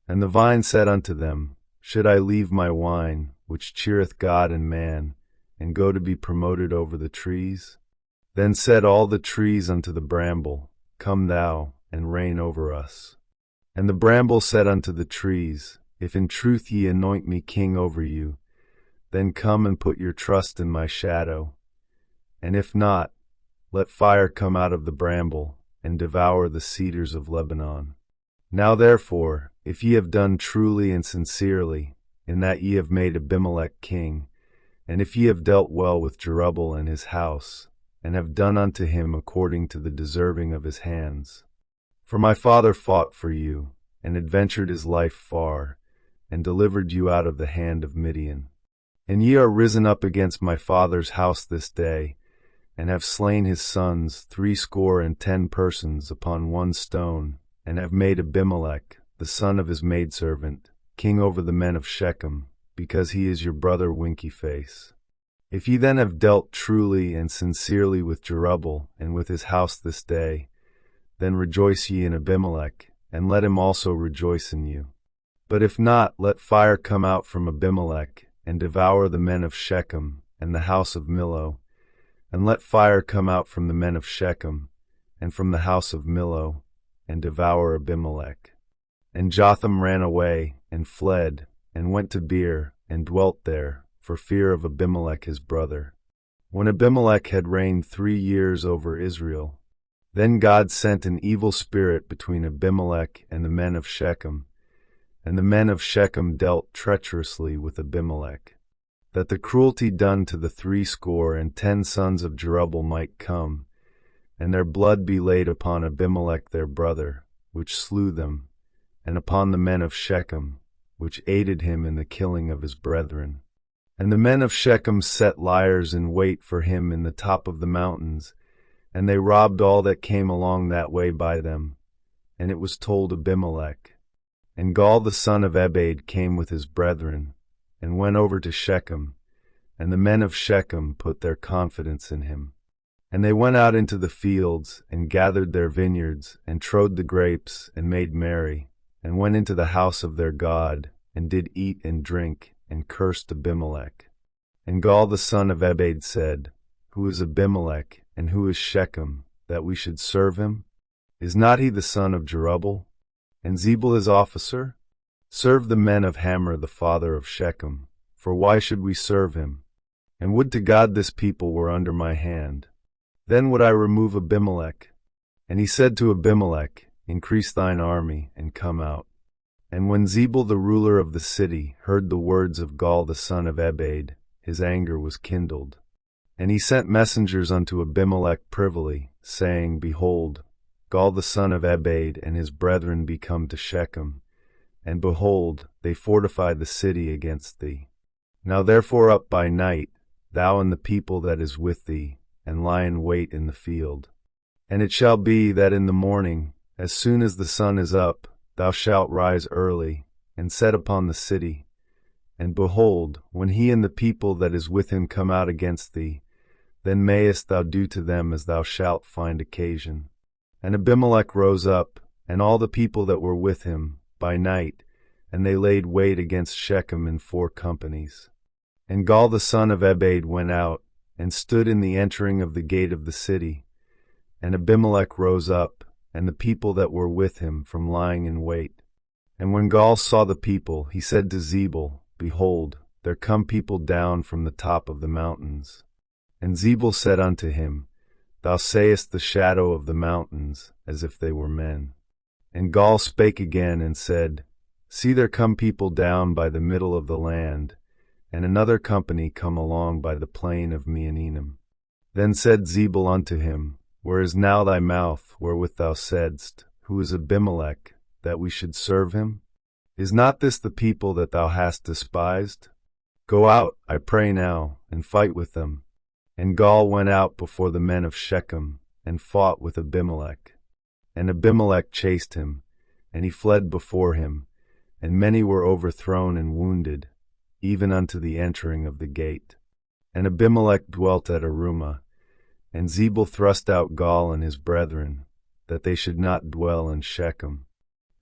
And the vine said unto them, Should I leave my wine, which cheereth God and man, and go to be promoted over the trees? Then said all the trees unto the bramble, Come thou, and reign over us. And the bramble said unto the trees, If in truth ye anoint me king over you, then come and put your trust in my shadow. And if not, let fire come out of the bramble, and devour the cedars of Lebanon. Now therefore, if ye have done truly and sincerely, in that ye have made Abimelech king, and if ye have dealt well with Jerubbaal and his house, and have done unto him according to the deserving of his hands. For my father fought for you, and adventured his life far, and delivered you out of the hand of Midian. And ye are risen up against my father's house this day, and have slain his sons 70 persons upon one stone, and have made Abimelech, the son of his maidservant, king over the men of Shechem, because he is your brother Winky-face. If ye then have dealt truly and sincerely with Jerubbaal and with his house this day, then rejoice ye in Abimelech, and let him also rejoice in you. But if not, let fire come out from Abimelech, and devour the men of Shechem and the house of Millo, and let fire come out from the men of Shechem, and from the house of Millo, and devour Abimelech. And Jotham ran away, and fled, and went to Beer, and dwelt there, for fear of Abimelech his brother. When Abimelech had reigned 3 years over Israel, then God sent an evil spirit between Abimelech and the men of Shechem, and the men of Shechem dealt treacherously with Abimelech, that the cruelty done to the 70 sons of Jerubbaal might come, and their blood be laid upon Abimelech their brother, which slew them, and upon the men of Shechem, which aided him in the killing of his brethren. And the men of Shechem set liers in wait for him in the top of the mountains, and they robbed all that came along that way by them. And it was told Abimelech. And Gaal the son of Ebed came with his brethren, and went over to Shechem, and the men of Shechem put their confidence in him. And they went out into the fields, and gathered their vineyards, and trode the grapes, and made merry, and went into the house of their God, and did eat and drink, and cursed Abimelech. And Gaal the son of Ebed said, Who is Abimelech, and who is Shechem, that we should serve him? Is not he the son of Jerubbaal? And Zebul his officer? Serve the men of Hamor the father of Shechem, for why should we serve him? And would to God this people were under my hand. Then would I remove Abimelech. And he said to Abimelech, Increase thine army, and come out. And when Zebul the ruler of the city heard the words of Gaal the son of Ebed, his anger was kindled. And he sent messengers unto Abimelech privily, saying, Behold, Gaal the son of Ebed and his brethren be come to Shechem, and behold, they fortify the city against thee. Now therefore up by night, thou and the people that is with thee, and lie in wait in the field. And it shall be that in the morning, as soon as the sun is up, thou shalt rise early, and set upon the city. And behold, when he and the people that is with him come out against thee, then mayest thou do to them as thou shalt find occasion. And Abimelech rose up, and all the people that were with him, by night, and they laid wait against Shechem in 4 companies. And Gaal the son of Ebed went out, and stood in the entering of the gate of the city. And Abimelech rose up, and the people that were with him from lying in wait. And when Gaal saw the people, he said to Zebul, Behold, there come people down from the top of the mountains. And Zebul said unto him, Thou sayest the shadow of the mountains, as if they were men. And Gaal spake again and said, See, there come people down by the middle of the land, and another company come along by the plain of Meonenim. Then said Zebul unto him, Where is now thy mouth, wherewith thou saidst, Who is Abimelech, that we should serve him? Is not this the people that thou hast despised? Go out, I pray now, and fight with them. And Gaal went out before the men of Shechem, and fought with Abimelech. And Abimelech chased him, and he fled before him, and many were overthrown and wounded, even unto the entering of the gate. And Abimelech dwelt at Arumah, and Zebul thrust out Gaal and his brethren, that they should not dwell in Shechem.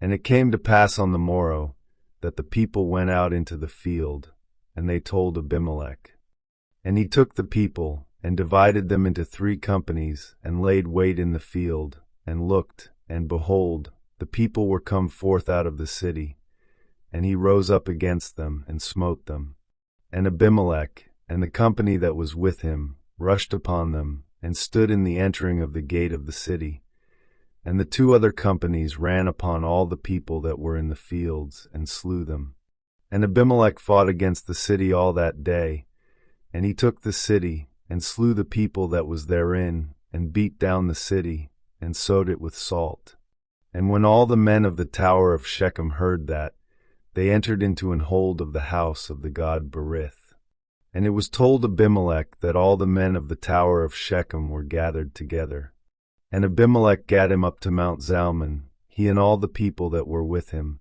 And it came to pass on the morrow, that the people went out into the field, and they told Abimelech. And he took the people, and divided them into 3 companies, and laid wait in the field, and looked, and behold, the people were come forth out of the city. And he rose up against them, and smote them. And Abimelech, and the company that was with him, rushed upon them, and stood in the entering of the gate of the city. And the 2 other companies ran upon all the people that were in the fields, and slew them. And Abimelech fought against the city all that day, and he took the city, and slew the people that was therein, and beat down the city, and sowed it with salt. And when all the men of the tower of Shechem heard that, they entered into an hold of the house of the god Berith. And it was told Abimelech that all the men of the tower of Shechem were gathered together. And Abimelech gat him up to Mount Zalmon, he and all the people that were with him.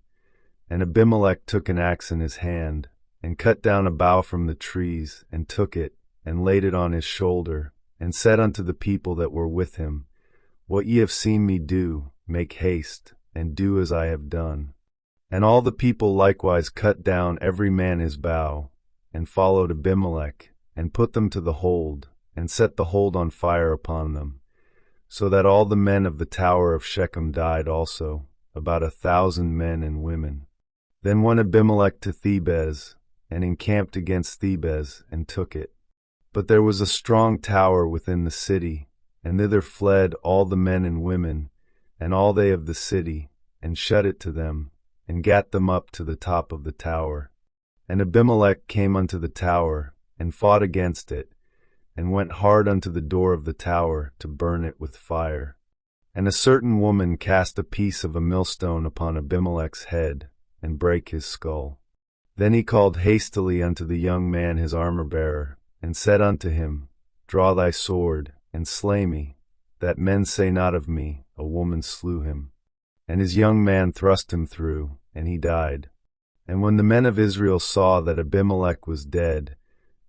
And Abimelech took an axe in his hand, and cut down a bough from the trees, and took it, and laid it on his shoulder, and said unto the people that were with him, What ye have seen me do, make haste, and do as I have done. And all the people likewise cut down every man his bough, and followed Abimelech, and put them to the hold, and set the hold on fire upon them, so that all the men of the tower of Shechem died also, about 1,000 men and women. Then went Abimelech to Thebez, and encamped against Thebez, and took it. But there was a strong tower within the city, and thither fled all the men and women, and all they of the city, and shut it to them, and gat them up to the top of the tower. And Abimelech came unto the tower, and fought against it, and went hard unto the door of the tower to burn it with fire. And a certain woman cast a piece of a millstone upon Abimelech's head, and brake his skull. Then he called hastily unto the young man his armor-bearer, and said unto him, Draw thy sword, and slay me, that men say not of me, A woman slew him. And his young man thrust him through, and he died. And when the men of Israel saw that Abimelech was dead,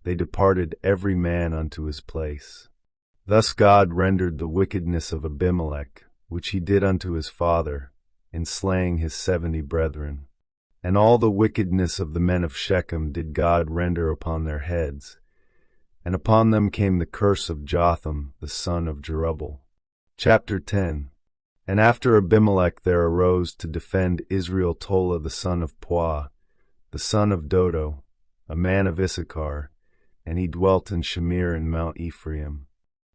they departed every man unto his place. Thus God rendered the wickedness of Abimelech, which he did unto his father, in slaying his 70 brethren. And all the wickedness of the men of Shechem did God render upon their heads, and upon them came the curse of Jotham the son of Jerubbaal. Chapter 10. And after Abimelech there arose to defend Israel Tola the son of Puah, the son of Dodo, a man of Issachar, and he dwelt in Shamir in Mount Ephraim.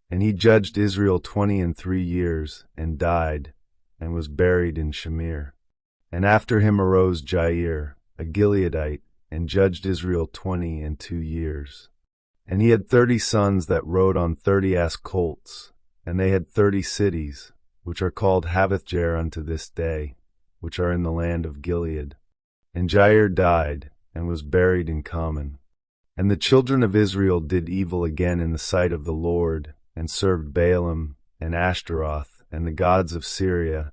And he judged Israel 23 years, and died, and was buried in Shamir. And after him arose Jair, a Gileadite, and judged Israel 22 years. And he had 30 sons that rode on 30 ass colts, and they had 30 cities, which are called Havothjair unto this day, which are in the land of Gilead. And Jair died, and was buried in Common. And the children of Israel did evil again in the sight of the Lord, and served Baalim, and Ashtaroth, and the gods of Syria,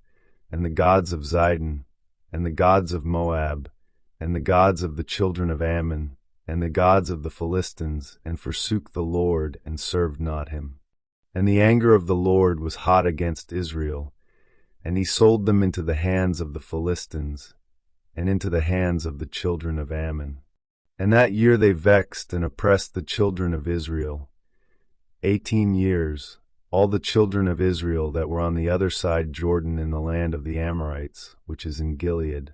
and the gods of Zidon, and the gods of Moab, and the gods of the children of Ammon, and the gods of the Philistines, and forsook the Lord, and served not him. And the anger of the Lord was hot against Israel, and he sold them into the hands of the Philistines, and into the hands of the children of Ammon. And that year they vexed and oppressed the children of Israel. 18 years, all the children of Israel that were on the other side Jordan in the land of the Amorites, which is in Gilead.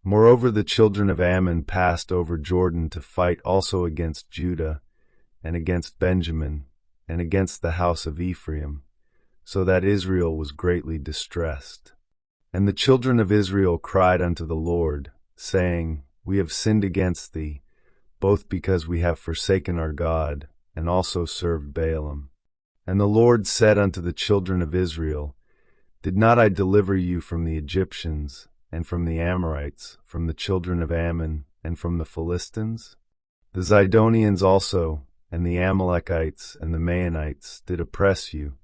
Moreover, the children of Ammon passed over Jordan to fight also against Judah, and against Benjamin, and against the house of Ephraim, so that Israel was greatly distressed. And the children of Israel cried unto the Lord, saying, We have sinned against thee, both because we have forsaken our God, and also served Baalim. And the Lord said unto the children of Israel, Did not I deliver you from the Egyptians, and from the Amorites, from the children of Ammon, and from the Philistines? The Zidonians also, and the Amalekites, and the Maonites did oppress you,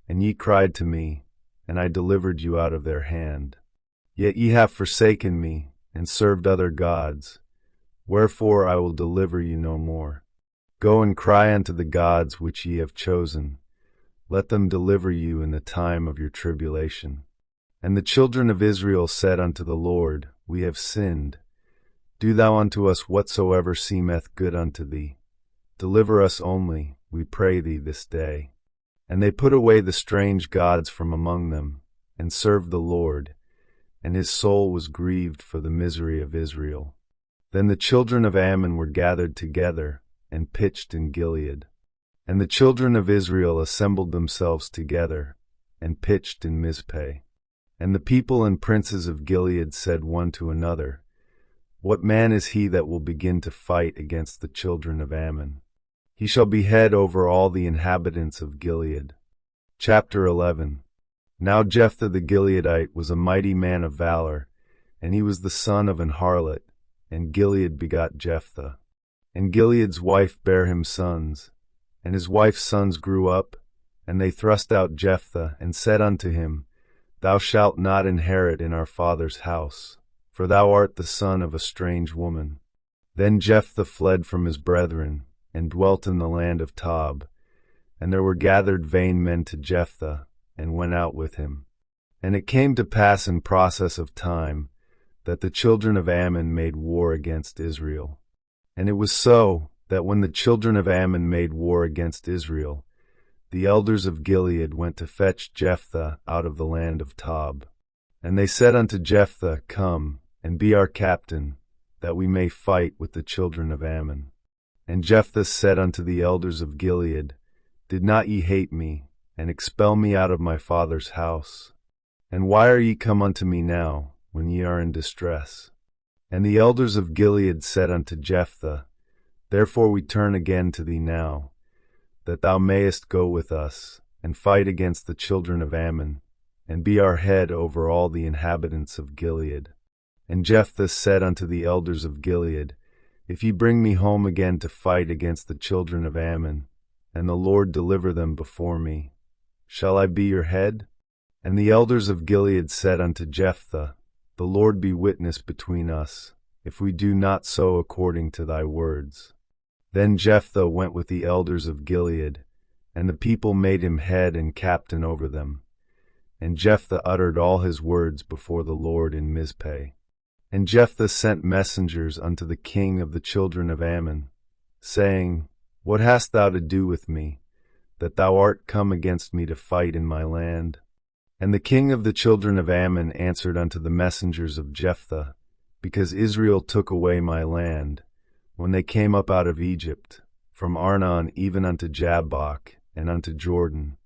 and ye cried to me, and I delivered you out of their hand. Yet ye have forsaken me, and served other gods. Wherefore I will deliver you no more. Go and cry unto the gods which ye have chosen. Let them deliver you in the time of your tribulation. And the children of Israel said unto the Lord, We have sinned. Do thou unto us whatsoever seemeth good unto thee. Deliver us only, we pray thee, this day. And they put away the strange gods from among them, and served the Lord, and his soul was grieved for the misery of Israel. Then the children of Ammon were gathered together, and pitched in Gilead. And the children of Israel assembled themselves together, and pitched in Mizpeh. And the people and princes of Gilead said one to another, What man is he that will begin to fight against the children of Ammon? He shall be head over all the inhabitants of Gilead. Chapter 11. Now Jephthah the Gileadite was a mighty man of valor, and he was the son of an harlot, and Gilead begot Jephthah. And Gilead's wife bare him sons, and his wife's sons grew up, and they thrust out Jephthah, and said unto him, Thou shalt not inherit in our father's house, for thou art the son of a strange woman. Then Jephthah fled from his brethren, and dwelt in the land of Tob. And there were gathered vain men to Jephthah, and went out with him. And it came to pass in process of time, that the children of Ammon made war against Israel. And it was so, that when the children of Ammon made war against Israel, the elders of Gilead went to fetch Jephthah out of the land of Tob. And they said unto Jephthah, Come, and be our captain, that we may fight with the children of Ammon. And Jephthah said unto the elders of Gilead, Did not ye hate me, and expel me out of my father's house? And why are ye come unto me now, when ye are in distress? And the elders of Gilead said unto Jephthah, Therefore we turn again to thee now, that thou mayest go with us, and fight against the children of Ammon, and be our head over all the inhabitants of Gilead. And Jephthah said unto the elders of Gilead, If ye bring me home again to fight against the children of Ammon, and the Lord deliver them before me, shall I be your head? And the elders of Gilead said unto Jephthah, The Lord be witness between us, if we do not so according to thy words. Then Jephthah went with the elders of Gilead, and the people made him head and captain over them. And Jephthah uttered all his words before the Lord in Mizpeh. And Jephthah sent messengers unto the king of the children of Ammon, saying, What hast thou to do with me, that thou art come against me to fight in my land? And the king of the children of Ammon answered unto the messengers of Jephthah, Because Israel took away my land, when they came up out of Egypt, from Arnon even unto Jabbok, and unto Jordan.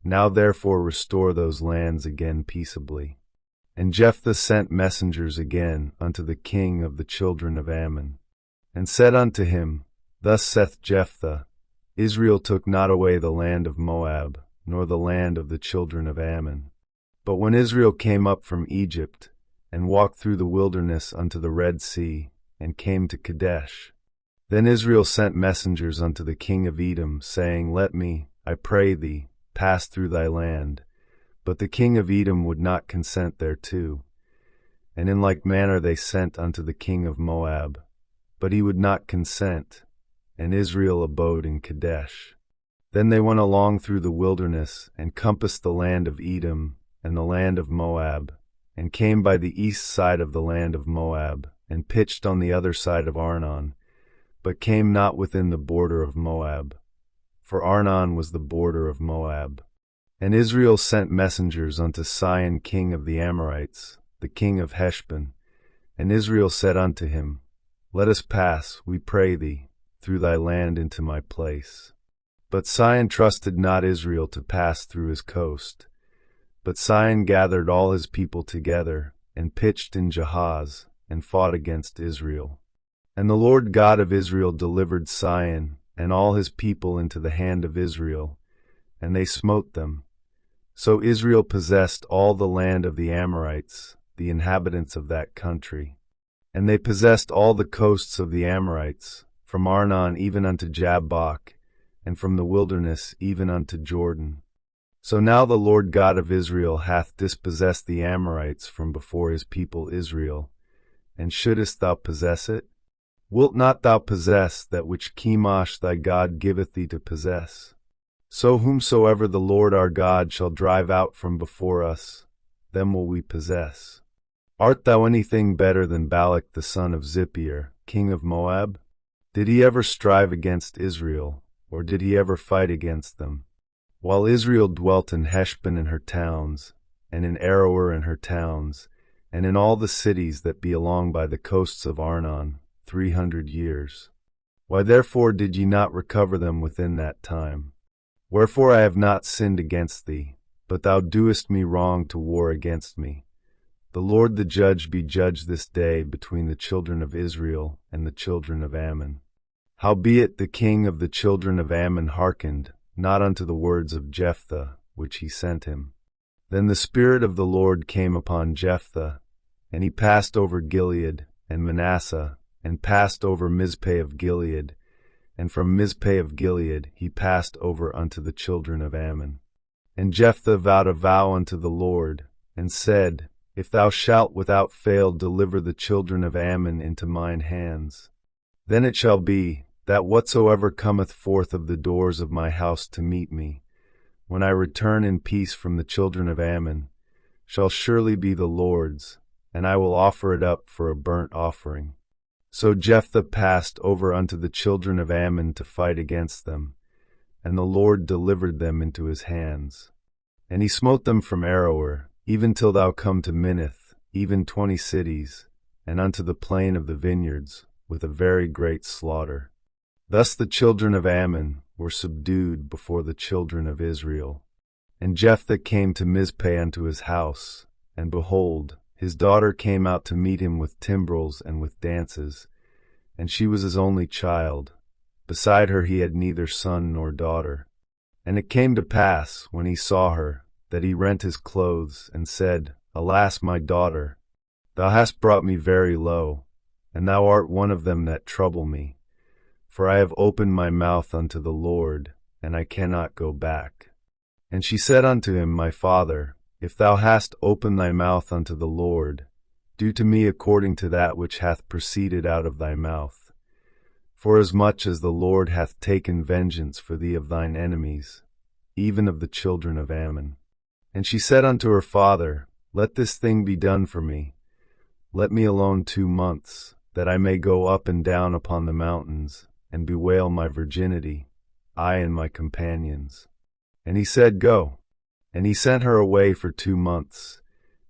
Now therefore restore those lands again peaceably. And Jephthah sent messengers again unto the king of the children of Ammon, and said unto him, Thus saith Jephthah, Israel took not away the land of Moab, nor the land of the children of Ammon. But when Israel came up from Egypt, and walked through the wilderness unto the Red Sea, and came to Kadesh, then Israel sent messengers unto the king of Edom, saying, Let me, I pray thee, pass through thy land. But the king of Edom would not consent thereto. And in like manner they sent unto the king of Moab, but he would not consent, and Israel abode in Kadesh. Then they went along through the wilderness, and compassed the land of Edom, and the land of Moab, and came by the east side of the land of Moab, and pitched on the other side of Arnon, but came not within the border of Moab, for Arnon was the border of Moab. And Israel sent messengers unto Sihon king of the Amorites, the king of Heshbon, And Israel said unto him, Let us pass, we pray thee, through thy land into my place. But Sihon trusted not Israel to pass through his coast. But Sihon gathered all his people together, and pitched in Jahaz, and fought against Israel. And the Lord God of Israel delivered Sihon and all his people into the hand of Israel, and they smote them. So Israel possessed all the land of the Amorites, the inhabitants of that country. And they possessed all the coasts of the Amorites, from Arnon even unto Jabbok, and from the wilderness even unto Jordan. So now the Lord God of Israel hath dispossessed the Amorites from before his people Israel. And shouldest thou possess it? Wilt not thou possess that which Chemosh thy God giveth thee to possess? So whomsoever the Lord our God shall drive out from before us, them will we possess. Art thou anything better than Balak the son of Zippor, king of Moab? Did he ever strive against Israel, or did he ever fight against them? While Israel dwelt in Heshbon and her towns, and in Aroer and her towns, and in all the cities that be along by the coasts of Arnon, 300 years. Why therefore did ye not recover them within that time? Wherefore I have not sinned against thee, but thou doest me wrong to war against me. The Lord the judge be judge this day between the children of Israel and the children of Ammon. Howbeit the king of the children of Ammon hearkened not unto the words of Jephthah, which he sent him. Then the Spirit of the Lord came upon Jephthah, and he passed over Gilead and Manasseh, and passed over Mizpeh of Gilead, and from Mizpeh of Gilead he passed over unto the children of Ammon. And Jephthah vowed a vow unto the Lord, and said, If thou shalt without fail deliver the children of Ammon into mine hands, then it shall be, that whatsoever cometh forth of the doors of my house to meet me, when I return in peace from the children of Ammon, shall surely be the Lord's, and I will offer it up for a burnt offering. So Jephthah passed over unto the children of Ammon to fight against them, and the Lord delivered them into his hands. And he smote them from Aroer, even till thou come to Minnith, even 20 cities, and unto the plain of the vineyards, with a very great slaughter. Thus the children of Ammon were subdued before the children of Israel. And Jephthah came to Mizpeh unto his house, and behold, his daughter came out to meet him with timbrels and with dances, and she was his only child. Beside her he had neither son nor daughter. And it came to pass, when he saw her, that he rent his clothes, and said, Alas, my daughter, thou hast brought me very low, and thou art one of them that trouble me. For I have opened my mouth unto the Lord, and I cannot go back. And she said unto him, My father, if thou hast opened thy mouth unto the Lord, do to me according to that which hath proceeded out of thy mouth. Forasmuch as the Lord hath taken vengeance for thee of thine enemies, even of the children of Ammon. And she said unto her father, Let this thing be done for me. Let me alone 2 months, that I may go up and down upon the mountains, and bewail my virginity, I and my companions. And he said, Go. And he sent her away for 2 months,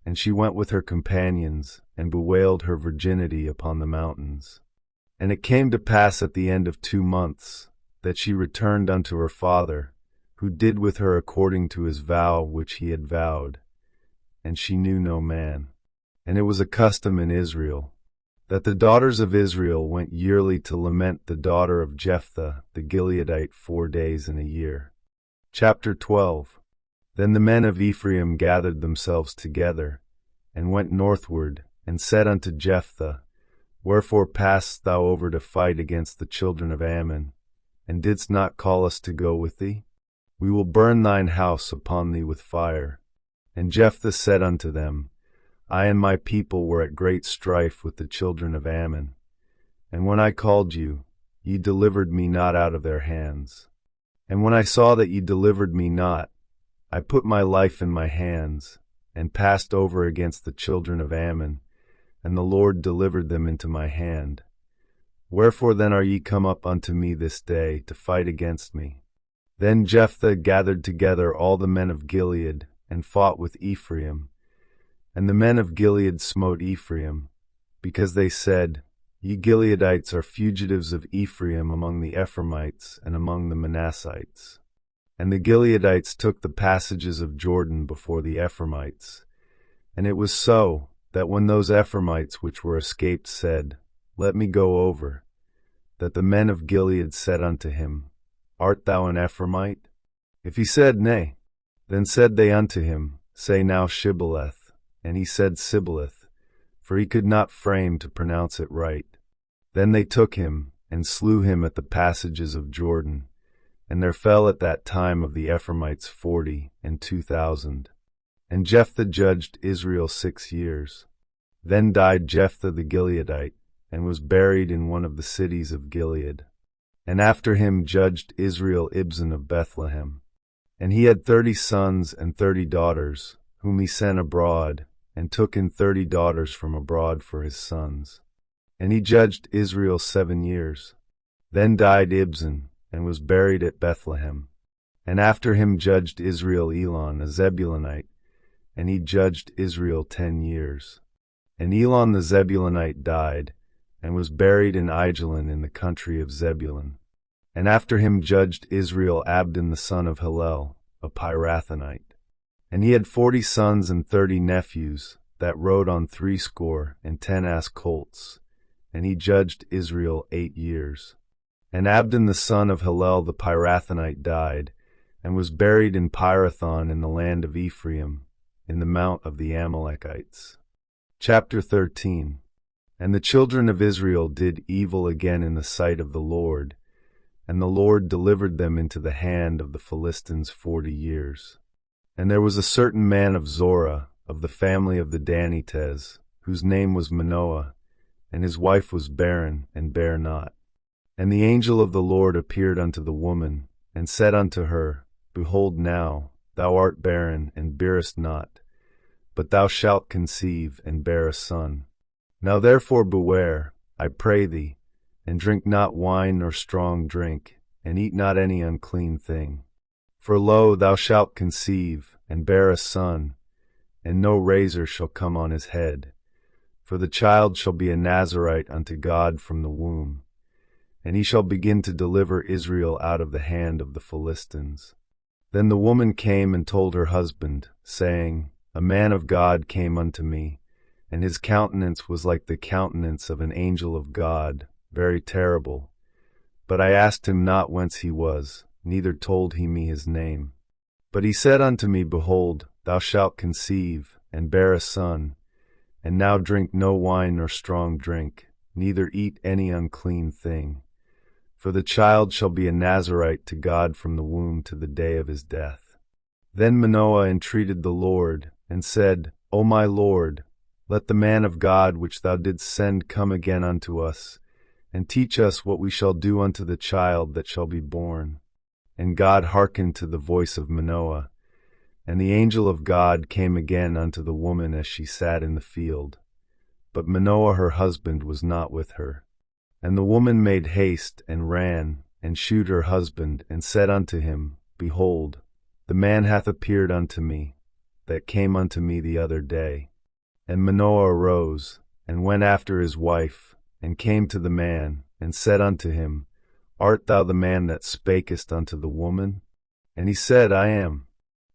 and she went with her companions, and bewailed her virginity upon the mountains. And it came to pass at the end of 2 months, that she returned unto her father, who did with her according to his vow which he had vowed. And she knew no man. And it was a custom in Israel, that the daughters of Israel went yearly to lament the daughter of Jephthah the Gileadite 4 days in a year. Chapter 12. Then the men of Ephraim gathered themselves together, and went northward, and said unto Jephthah, Wherefore passedst thou over to fight against the children of Ammon, and didst not call us to go with thee? We will burn thine house upon thee with fire. And Jephthah said unto them, I and my people were at great strife with the children of Ammon. And when I called you, ye delivered me not out of their hands. And when I saw that ye delivered me not, I put my life in my hands, and passed over against the children of Ammon, and the Lord delivered them into my hand. Wherefore then are ye come up unto me this day to fight against me? Then Jephthah gathered together all the men of Gilead, and fought with Ephraim. And the men of Gilead smote Ephraim, because they said, Ye Gileadites are fugitives of Ephraim among the Ephraimites and among the Manassites. And the Gileadites took the passages of Jordan before the Ephraimites. And it was so, that when those Ephraimites which were escaped said, Let me go over, that the men of Gilead said unto him, Art thou an Ephraimite? If he said, Nay, then said they unto him, Say now Shibboleth. And he said Sibboleth, for he could not frame to pronounce it right. Then they took him, and slew him at the passages of Jordan. And there fell at that time of the Ephraimites 42,000. And Jephthah judged Israel 6 years. Then died Jephthah the Gileadite, and was buried in one of the cities of Gilead. And after him judged Israel Ibzan of Bethlehem. And he had 30 sons and 30 daughters, whom he sent abroad, and took in 30 daughters from abroad for his sons. And he judged Israel 7 years. Then died Ibzan, and was buried at Bethlehem. And after him judged Israel Elon, a Zebulunite, and he judged Israel 10 years. And Elon the Zebulunite died, and was buried in Aijalon in the country of Zebulun. And after him judged Israel Abdon the son of Hillel, a Pirathonite. And he had 40 sons and 30 nephews, that rode on 60 ass colts. And he judged Israel 8 years. And Abdon the son of Hillel the Pirathonite died, and was buried in Pirathon in the land of Ephraim, in the mount of the Amalekites. Chapter 13. And the children of Israel did evil again in the sight of the Lord, and the Lord delivered them into the hand of the Philistines 40 years. And there was a certain man of Zorah, of the family of the Danites, whose name was Manoah, and his wife was barren, and bare not. And the angel of the Lord appeared unto the woman, and said unto her, Behold now, thou art barren, and bearest not, but thou shalt conceive, and bear a son. Now therefore beware, I pray thee, and drink not wine nor strong drink, and eat not any unclean thing. For lo, thou shalt conceive, and bear a son, and no razor shall come on his head. For the child shall be a Nazarite unto God from the womb. And he shall begin to deliver Israel out of the hand of the Philistines. Then the woman came and told her husband, saying, A man of God came unto me, and his countenance was like the countenance of an angel of God, very terrible. But I asked him not whence he was, neither told he me his name. But he said unto me, Behold, thou shalt conceive, and bear a son, and now drink no wine nor strong drink, neither eat any unclean thing. For the child shall be a Nazarite to God from the womb to the day of his death. Then Manoah entreated the Lord, and said, O my Lord, let the man of God which thou didst send come again unto us, and teach us what we shall do unto the child that shall be born. And God hearkened to the voice of Manoah. And the angel of God came again unto the woman as she sat in the field. But Manoah her husband was not with her. And the woman made haste, and ran, and shewed her husband, and said unto him, Behold, the man hath appeared unto me, that came unto me the other day. And Manoah arose, and went after his wife, and came to the man, and said unto him, Art thou the man that spakest unto the woman? And he said, I am.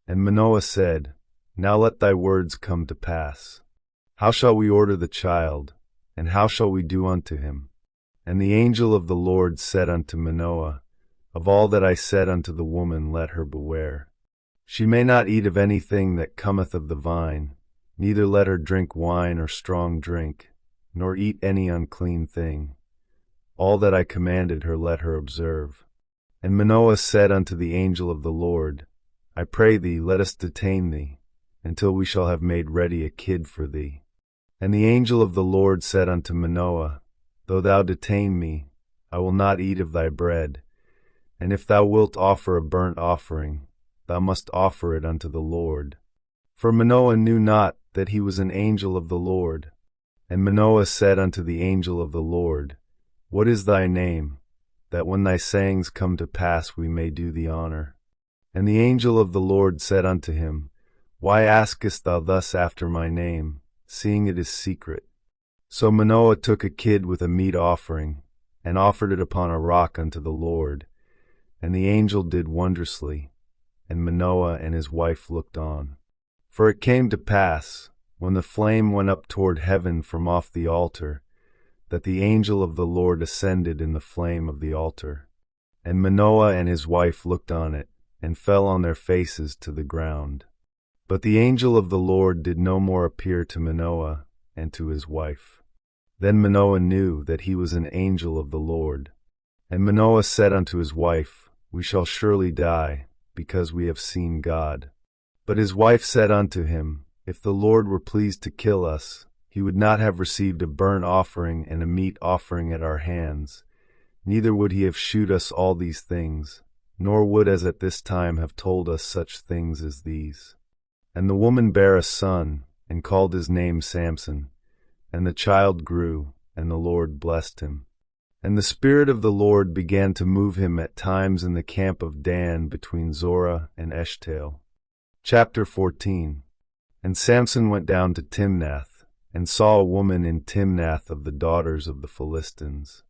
And Manoah said, Now let thy words come to pass. How shall we order the child, and how shall we do unto him? And the angel of the Lord said unto Manoah, Of all that I said unto the woman let her beware. She may not eat of anything that cometh of the vine, neither let her drink wine or strong drink, nor eat any unclean thing. All that I commanded her let her observe. And Manoah said unto the angel of the Lord, I pray thee, let us detain thee, until we shall have made ready a kid for thee. And the angel of the Lord said unto Manoah, Though thou detain me, I will not eat of thy bread. And if thou wilt offer a burnt offering, thou must offer it unto the Lord. For Manoah knew not that he was an angel of the Lord. And Manoah said unto the angel of the Lord, What is thy name, that when thy sayings come to pass we may do thee honor? And the angel of the Lord said unto him, Why askest thou thus after my name, seeing it is secret? So Manoah took a kid with a meat offering, and offered it upon a rock unto the Lord. And the angel did wondrously, and Manoah and his wife looked on. For it came to pass, when the flame went up toward heaven from off the altar, that the angel of the Lord ascended in the flame of the altar. And Manoah and his wife looked on it, and fell on their faces to the ground. But the angel of the Lord did no more appear to Manoah and to his wife. Then Manoah knew that he was an angel of the Lord. And Manoah said unto his wife, We shall surely die, because we have seen God. But his wife said unto him, If the Lord were pleased to kill us, he would not have received a burnt offering and a meat offering at our hands, neither would he have shewed us all these things, nor would as at this time have told us such things as these. And the woman bare a son, and called his name Samson. And the child grew, and the Lord blessed him. And the Spirit of the Lord began to move him at times in the camp of Dan between Zorah and Eshtaol. Chapter 14. And Samson went down to Timnath, and saw a woman in Timnath of the daughters of the Philistines.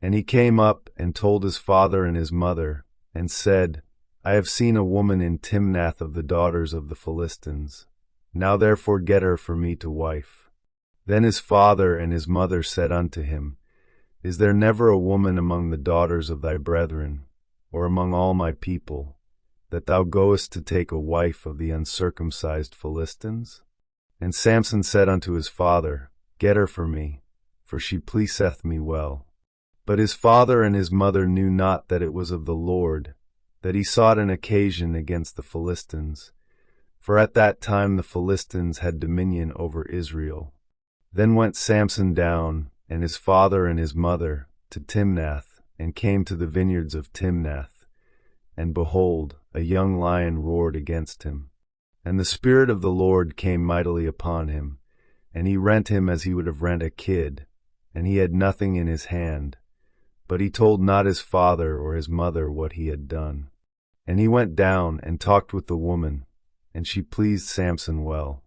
And he came up, and told his father and his mother, and said, I have seen a woman in Timnath of the daughters of the Philistines. Now therefore get her for me to wife. Then his father and his mother said unto him, Is there never a woman among the daughters of thy brethren, or among all my people, that thou goest to take a wife of the uncircumcised Philistines? And Samson said unto his father, Get her for me, for she pleaseth me well. But his father and his mother knew not that it was of the Lord, that he sought an occasion against the Philistines, for at that time the Philistines had dominion over Israel. Then went Samson down, and his father and his mother, to Timnath, and came to the vineyards of Timnath. And behold, a young lion roared against him. And the Spirit of the Lord came mightily upon him, and he rent him as he would have rent a kid, and he had nothing in his hand. But he told not his father or his mother what he had done. And he went down and talked with the woman, and she pleased Samson well.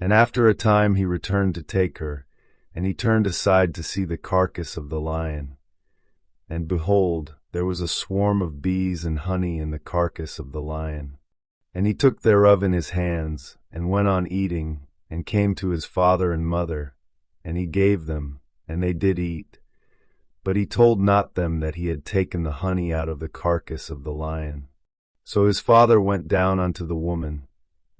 And after a time he returned to take her, and he turned aside to see the carcass of the lion. And behold, there was a swarm of bees and honey in the carcass of the lion. And he took thereof in his hands, and went on eating, and came to his father and mother, and he gave them, and they did eat. But he told not them that he had taken the honey out of the carcass of the lion. So his father went down unto the woman,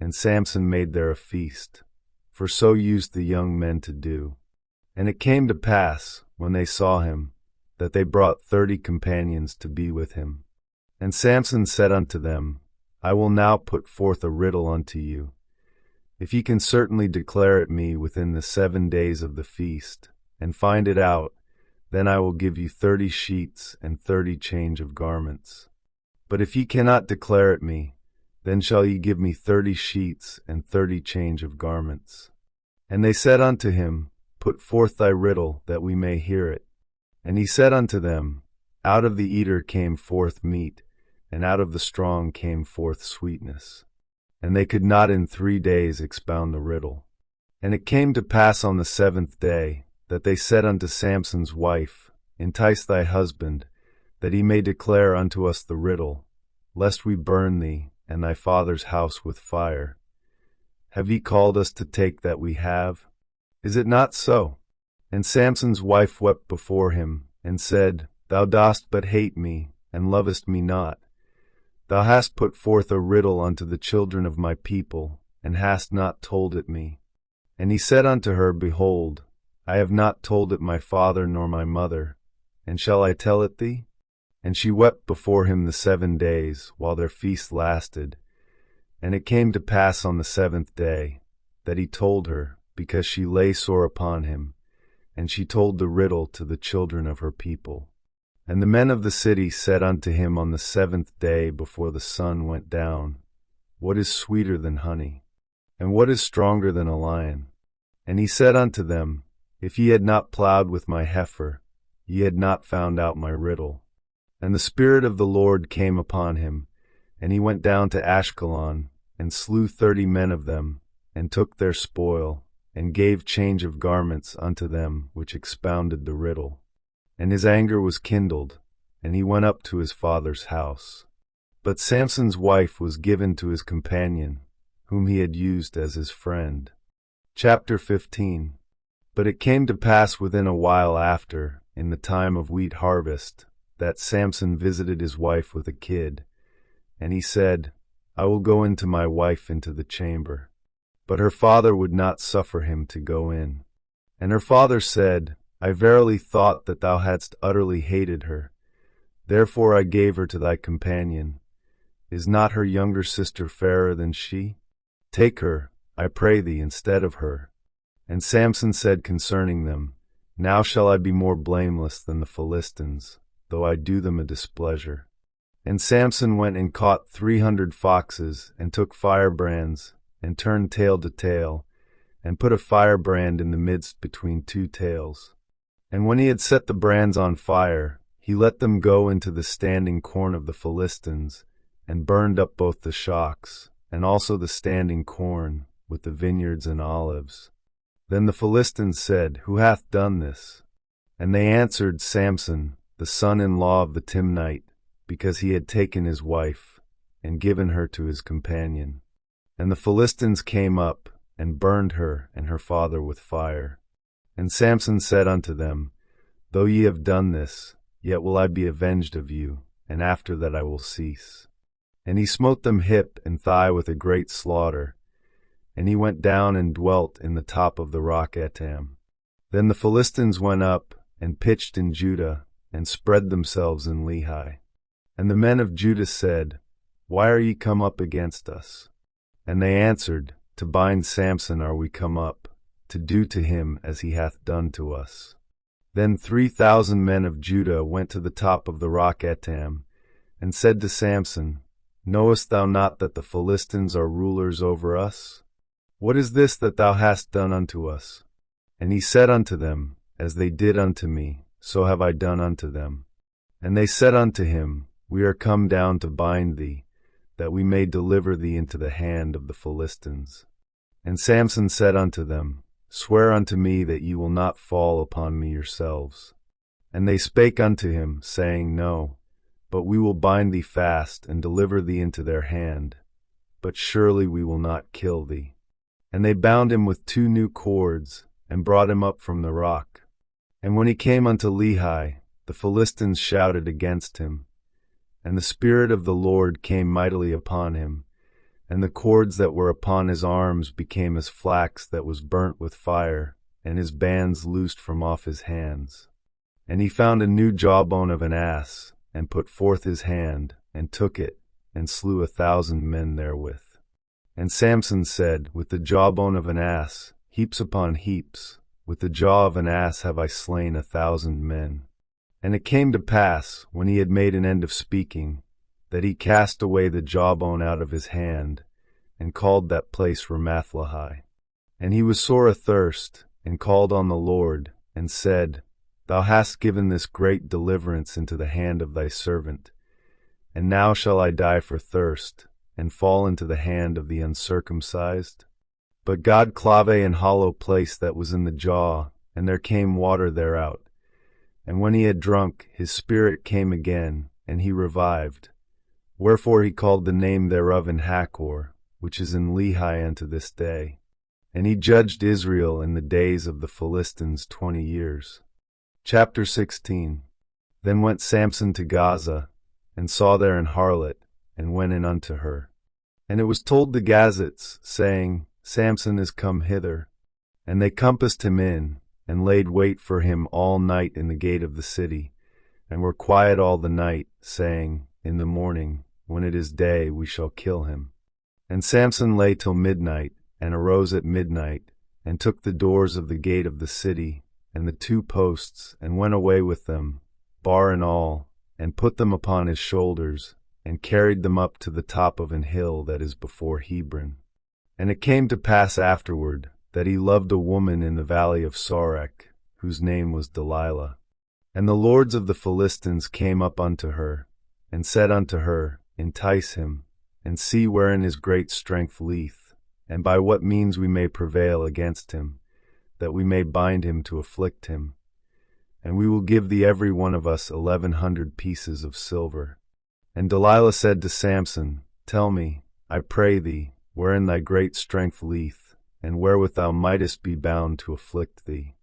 and Samson made there a feast, for so used the young men to do. And it came to pass, when they saw him, that they brought 30 companions to be with him. And Samson said unto them, I will now put forth a riddle unto you. If ye can certainly declare it me within the 7 days of the feast, and find it out, then I will give you 30 sheets and 30 change of garments. But if ye cannot declare it me, then shall ye give me 30 sheets and 30 change of garments. And they said unto him, Put forth thy riddle, that we may hear it. And he said unto them, Out of the eater came forth meat, and out of the strong came forth sweetness. And they could not in 3 days expound the riddle. And it came to pass on the 7th day, that they said unto Samson's wife, Entice thy husband, that he may declare unto us the riddle, lest we burn thee and thy father's house with fire. Have ye called us to take that we have? Is it not so? And Samson's wife wept before him, and said, Thou dost but hate me, and lovest me not. Thou hast put forth a riddle unto the children of my people, and hast not told it me. And he said unto her, Behold, I have not told it my father nor my mother, and shall I tell it thee? And she wept before him the 7 days, while their feast lasted. And it came to pass on the 7th day, that he told her, because she lay sore upon him, and she told the riddle to the children of her people. And the men of the city said unto him on the 7th day before the sun went down, What is sweeter than honey? And what is stronger than a lion? And he said unto them, If ye had not plowed with my heifer, ye had not found out my riddle. And the Spirit of the Lord came upon him, and he went down to Ashkelon, and slew 30 men of them, and took their spoil, and gave change of garments unto them which expounded the riddle. And his anger was kindled, and he went up to his father's house. But Samson's wife was given to his companion, whom he had used as his friend. Chapter 15. But it came to pass within a while after, in the time of wheat harvest, that Samson visited his wife with a kid. And he said, I will go into my wife into the chamber. But her father would not suffer him to go in. And her father said, I verily thought that thou hadst utterly hated her. Therefore I gave her to thy companion. Is not her younger sister fairer than she? Take her, I pray thee, instead of her. And Samson said concerning them, Now shall I be more blameless than the Philistines, though I do them a displeasure. And Samson went and caught 300 foxes, and took firebrands, and turned tail to tail, and put a firebrand in the midst between two tails. And when he had set the brands on fire, he let them go into the standing corn of the Philistines, and burned up both the shocks, and also the standing corn, with the vineyards and olives. Then the Philistines said, Who hath done this? And they answered, Samson, the son-in-law of the Timnite, because he had taken his wife, and given her to his companion. And the Philistines came up, and burned her and her father with fire. And Samson said unto them, Though ye have done this, yet will I be avenged of you, and after that I will cease. And he smote them hip and thigh with a great slaughter. And he went down and dwelt in the top of the rock Etam. Then the Philistines went up, and pitched in Judah, and spread themselves in Lehi. And the men of Judah said, Why are ye come up against us? And they answered, To bind Samson are we come up, to do to him as he hath done to us. Then 3,000 men of Judah went to the top of the rock Etam, and said to Samson, Knowest thou not that the Philistines are rulers over us? What is this that thou hast done unto us? And he said unto them, As they did unto me, so have I done unto them. And they said unto him, We are come down to bind thee, that we may deliver thee into the hand of the Philistines. And Samson said unto them, Swear unto me that ye will not fall upon me yourselves. And they spake unto him, saying, No, but we will bind thee fast, and deliver thee into their hand. But surely we will not kill thee. And they bound him with 2 new cords, and brought him up from the rock. And when he came unto Lehi, the Philistines shouted against him. And the Spirit of the Lord came mightily upon him, and the cords that were upon his arms became as flax that was burnt with fire, and his bands loosed from off his hands. And he found a new jawbone of an ass, and put forth his hand, and took it, and slew 1,000 men therewith. And Samson said, With the jawbone of an ass, heaps upon heaps, with the jaw of an ass have I slain 1,000 men. And it came to pass, when he had made an end of speaking, that he cast away the jawbone out of his hand, and called that place Ramathlehi. And he was sore athirst, and called on the Lord, and said, Thou hast given this great deliverance into the hand of thy servant, and now shall I die for thirst, and fall into the hand of the uncircumcised? But God clave an hollow place that was in the jaw, and there came water thereout. And when he had drunk, his spirit came again, and he revived. Wherefore he called the name thereof in Hakor, which is in Lehi unto this day. And he judged Israel in the days of the Philistines 20 years. Chapter 16. Then went Samson to Gaza, and saw there an harlot, and went in unto her. And it was told the Gazites, saying, Samson is come hither. And they compassed him in, and laid wait for him all night in the gate of the city, and were quiet all the night, saying, In the morning, when it is day, we shall kill him. And Samson lay till midnight, and arose at midnight, and took the doors of the gate of the city, and the 2 posts, and went away with them, bar and all, and put them upon his shoulders, and carried them up to the top of an hill that is before Hebron. And it came to pass afterward, that he loved a woman in the valley of Sorek, whose name was Delilah. And the lords of the Philistines came up unto her, and said unto her, Entice him, and see wherein his great strength lieth, and by what means we may prevail against him, that we may bind him to afflict him. And we will give thee every one of us 1,100 pieces of silver. And Delilah said to Samson, Tell me, I pray thee, wherein thy great strength lieth, and wherewith thou mightest be bound to afflict thee.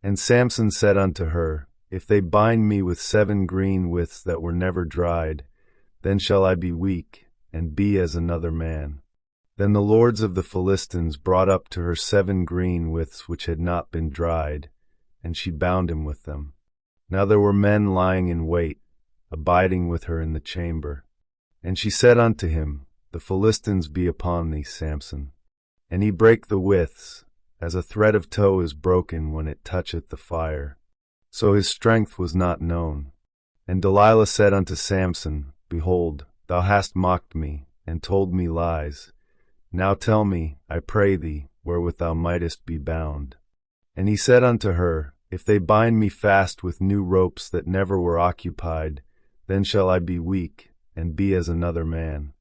And Samson said unto her, If they bind me with 7 green withs that were never dried, then shall I be weak, and be as another man. Then the lords of the Philistines brought up to her 7 green withs which had not been dried, and she bound him with them. Now there were men lying in wait, abiding with her in the chamber. And she said unto him, The Philistines be upon thee, Samson. And he brake the withs, as a thread of tow is broken when it toucheth the fire. So his strength was not known. And Delilah said unto Samson, Behold, thou hast mocked me, and told me lies. Now tell me, I pray thee, wherewith thou mightest be bound. And he said unto her, If they bind me fast with new ropes that never were occupied, then shall I be weak, and be as another man.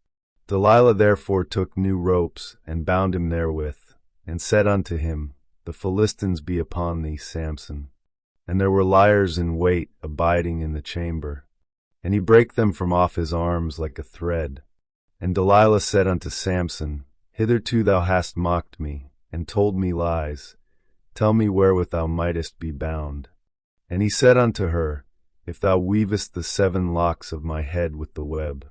Delilah therefore took new ropes, and bound him therewith, and said unto him, The Philistines be upon thee, Samson. And there were liers in wait, abiding in the chamber. And he brake them from off his arms like a thread. And Delilah said unto Samson, Hitherto thou hast mocked me, and told me lies. Tell me wherewith thou mightest be bound. And he said unto her, If thou weavest the 7 locks of my head with the web.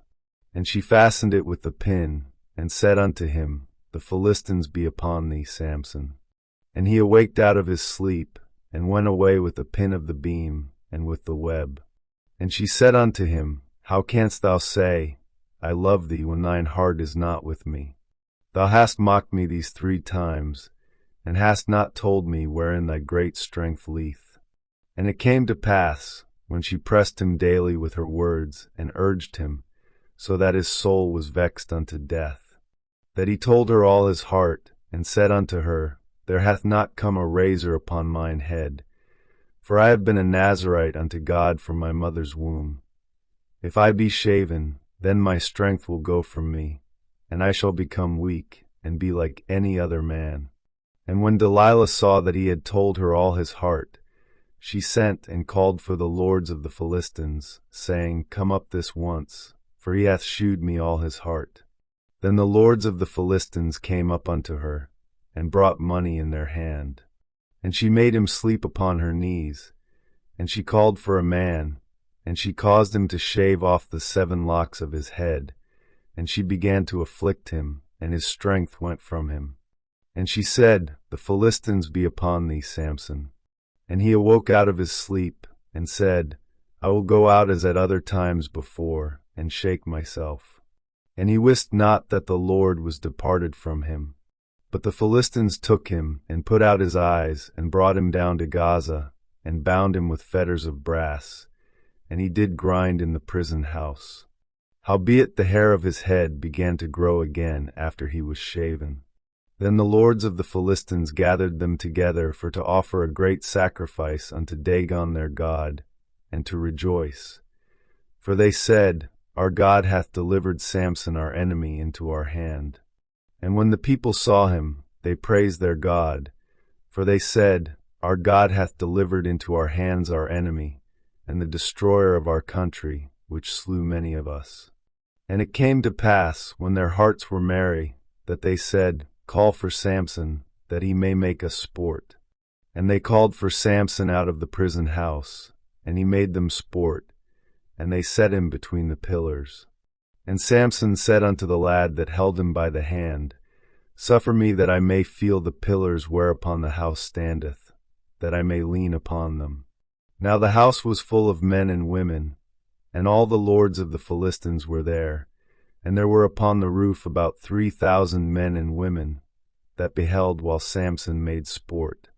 And she fastened it with the pin, and said unto him, The Philistines be upon thee, Samson. And he awaked out of his sleep, and went away with the pin of the beam, and with the web. And she said unto him, How canst thou say, I love thee, when thine heart is not with me? Thou hast mocked me these 3 times, and hast not told me wherein thy great strength lieth. And it came to pass, when she pressed him daily with her words, and urged him, so that his soul was vexed unto death, that he told her all his heart, and said unto her, There hath not come a razor upon mine head, for I have been a Nazarite unto God from my mother's womb. If I be shaven, then my strength will go from me, and I shall become weak, and be like any other man. And when Delilah saw that he had told her all his heart, she sent and called for the lords of the Philistines, saying, Come up this once, for he hath shewed me all his heart. Then the lords of the Philistines came up unto her, and brought money in their hand. And she made him sleep upon her knees. And she called for a man, and she caused him to shave off the 7 locks of his head. And she began to afflict him, and his strength went from him. And she said, The Philistines be upon thee, Samson. And he awoke out of his sleep, and said, I will go out as at other times before, and shake myself. And he wist not that the Lord was departed from him. But the Philistines took him, and put out his eyes, and brought him down to Gaza, and bound him with fetters of brass, and he did grind in the prison house. Howbeit the hair of his head began to grow again after he was shaven. Then the lords of the Philistines gathered them together for to offer a great sacrifice unto Dagon their god, and to rejoice. For they said, Our God hath delivered Samson our enemy into our hand. And when the people saw him, they praised their God. For they said, Our God hath delivered into our hands our enemy, and the destroyer of our country, which slew many of us. And it came to pass, when their hearts were merry, that they said, Call for Samson, that he may make us sport. And they called for Samson out of the prison house, and he made them sport, and they set him between the pillars. And Samson said unto the lad that held him by the hand, Suffer me that I may feel the pillars whereupon the house standeth, that I may lean upon them. Now the house was full of men and women, and all the lords of the Philistines were there, and there were upon the roof about 3,000 men and women, that beheld while Samson made sport.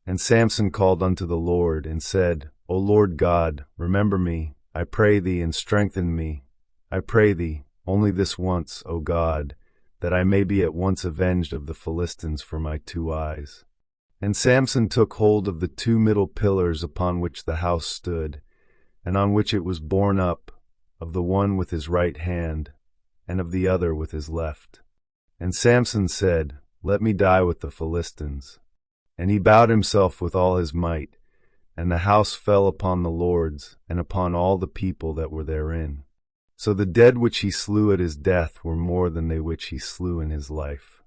And Samson called unto the Lord, and said, O Lord God, remember me, I pray thee, and strengthen me. I pray thee, only this once, O God, that I may be at once avenged of the Philistines for my 2 eyes. And Samson took hold of the 2 middle pillars upon which the house stood, and on which it was borne up, of the one with his right hand, and of the other with his left. And Samson said, Let me die with the Philistines. And he bowed himself with all his might, and the house fell upon the lords, and upon all the people that were therein. So the dead which he slew at his death were more than they which he slew in his life.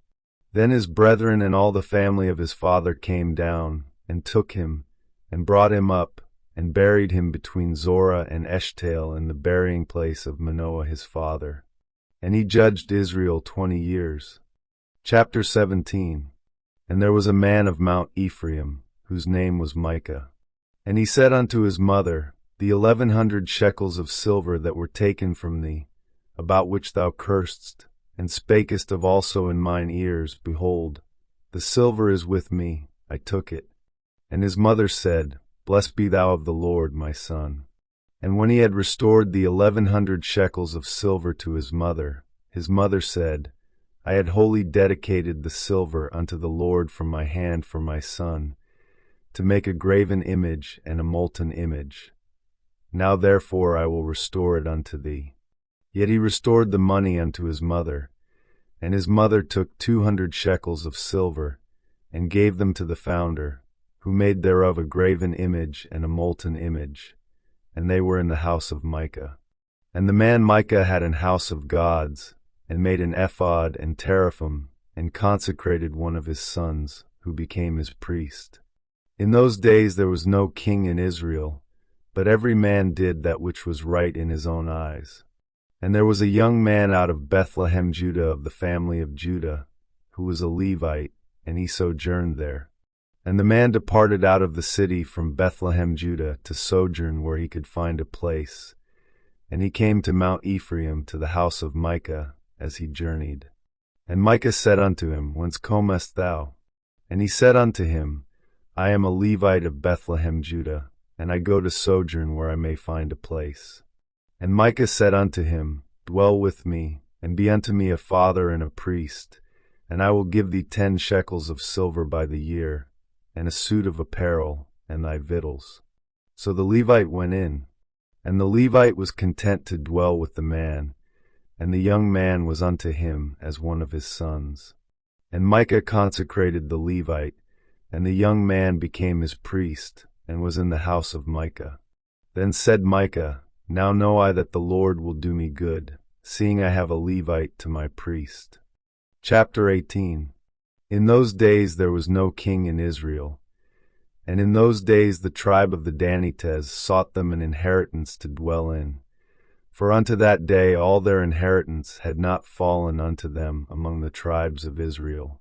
Then his brethren and all the family of his father came down, and took him, and brought him up, and buried him between Zorah and Eshtaol in the burying place of Manoah his father. And he judged Israel 20 years. Chapter 17. And there was a man of Mount Ephraim, whose name was Micah. And he said unto his mother, The 1100 shekels of silver that were taken from thee, about which thou cursedst, and spakest of also in mine ears, behold, the silver is with me, I took it. And his mother said, Blessed be thou of the Lord, my son. And when he had restored the 1100 shekels of silver to his mother said, I had wholly dedicated the silver unto the Lord from my hand for my son, to make a graven image and a molten image. Now therefore I will restore it unto thee. Yet he restored the money unto his mother, and his mother took 200 shekels of silver, and gave them to the founder, who made thereof a graven image and a molten image, and they were in the house of Micah. And the man Micah had an house of gods, and made an ephod and teraphim, and consecrated one of his sons, who became his priest. In those days there was no king in Israel, but every man did that which was right in his own eyes. And there was a young man out of Bethlehem, Judah, of the family of Judah, who was a Levite, and he sojourned there. And the man departed out of the city from Bethlehem, Judah, to sojourn where he could find a place. And he came to Mount Ephraim, to the house of Micah, as he journeyed. And Micah said unto him, Whence comest thou? And he said unto him, I am a Levite of Bethlehem, Judah, and I go to sojourn where I may find a place. And Micah said unto him, Dwell with me, and be unto me a father and a priest, and I will give thee 10 shekels of silver by the year, and a suit of apparel, and thy victuals. So the Levite went in, and the Levite was content to dwell with the man, and the young man was unto him as one of his sons. And Micah consecrated the Levite, and the young man became his priest, and was in the house of Micah. Then said Micah, Now know I that the Lord will do me good, seeing I have a Levite to my priest. Chapter 18. In those days there was no king in Israel, and in those days the tribe of the Danites sought them an inheritance to dwell in. For unto that day all their inheritance had not fallen unto them among the tribes of Israel.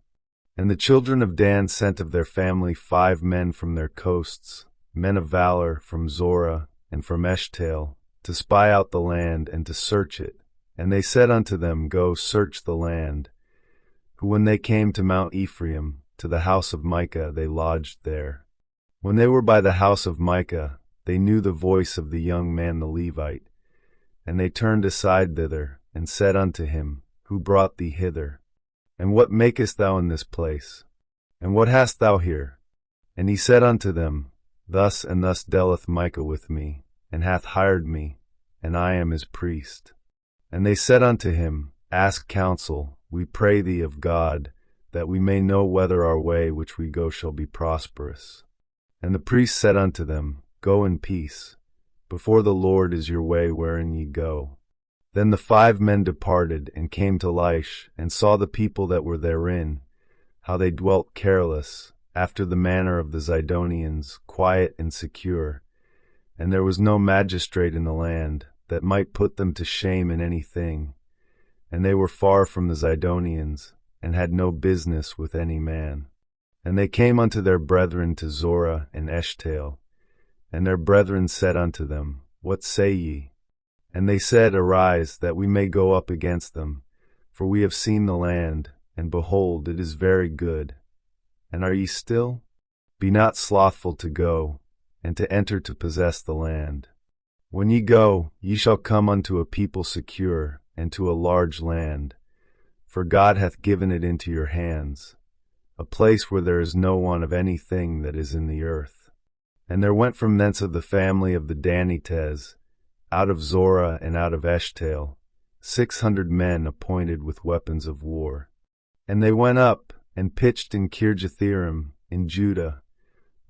And the children of Dan sent of their family 5 men from their coasts, men of valor from Zorah and from Eshtaol, to spy out the land and to search it. And they said unto them, Go search the land. Who when they came to Mount Ephraim, to the house of Micah, they lodged there. When they were by the house of Micah, they knew the voice of the young man the Levite. And they turned aside thither, and said unto him, Who brought thee hither? And what makest thou in this place? And what hast thou here? And he said unto them, Thus and thus dealeth Micah with me, and hath hired me, and I am his priest. And they said unto him, Ask counsel, we pray thee of God, that we may know whether our way which we go shall be prosperous. And the priest said unto them, Go in peace. Before the Lord is your way wherein ye go. Then the 5 men departed, and came to Laish, and saw the people that were therein, how they dwelt careless, after the manner of the Zidonians, quiet and secure. And there was no magistrate in the land, that might put them to shame in any thing. And they were far from the Zidonians, and had no business with any man. And they came unto their brethren to Zorah and Eshtaol. And their brethren said unto them, What say ye? And they said, Arise, that we may go up against them. For we have seen the land, and behold, it is very good. And are ye still? Be not slothful to go, and to enter to possess the land. When ye go, ye shall come unto a people secure, and to a large land. For God hath given it into your hands, a place where there is no one of anything that is in the earth. And there went from thence of the family of the Danites, out of Zorah and out of Eshtaol, 600 men appointed with weapons of war. And they went up, and pitched in Kirjathjearim, in Judah.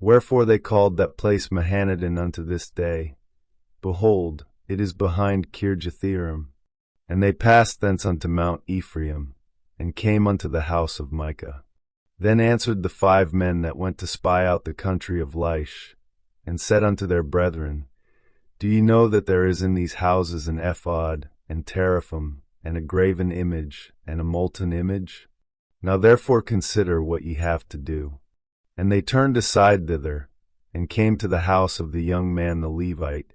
Wherefore they called that place Mahanadan unto this day. Behold, it is behind Kirjathjearim. And they passed thence unto Mount Ephraim, and came unto the house of Micah. Then answered the 5 men that went to spy out the country of Laish, and said unto their brethren, Do ye know that there is in these houses an ephod, and teraphim, and a graven image, and a molten image? Now therefore consider what ye have to do. And they turned aside thither, and came to the house of the young man the Levite,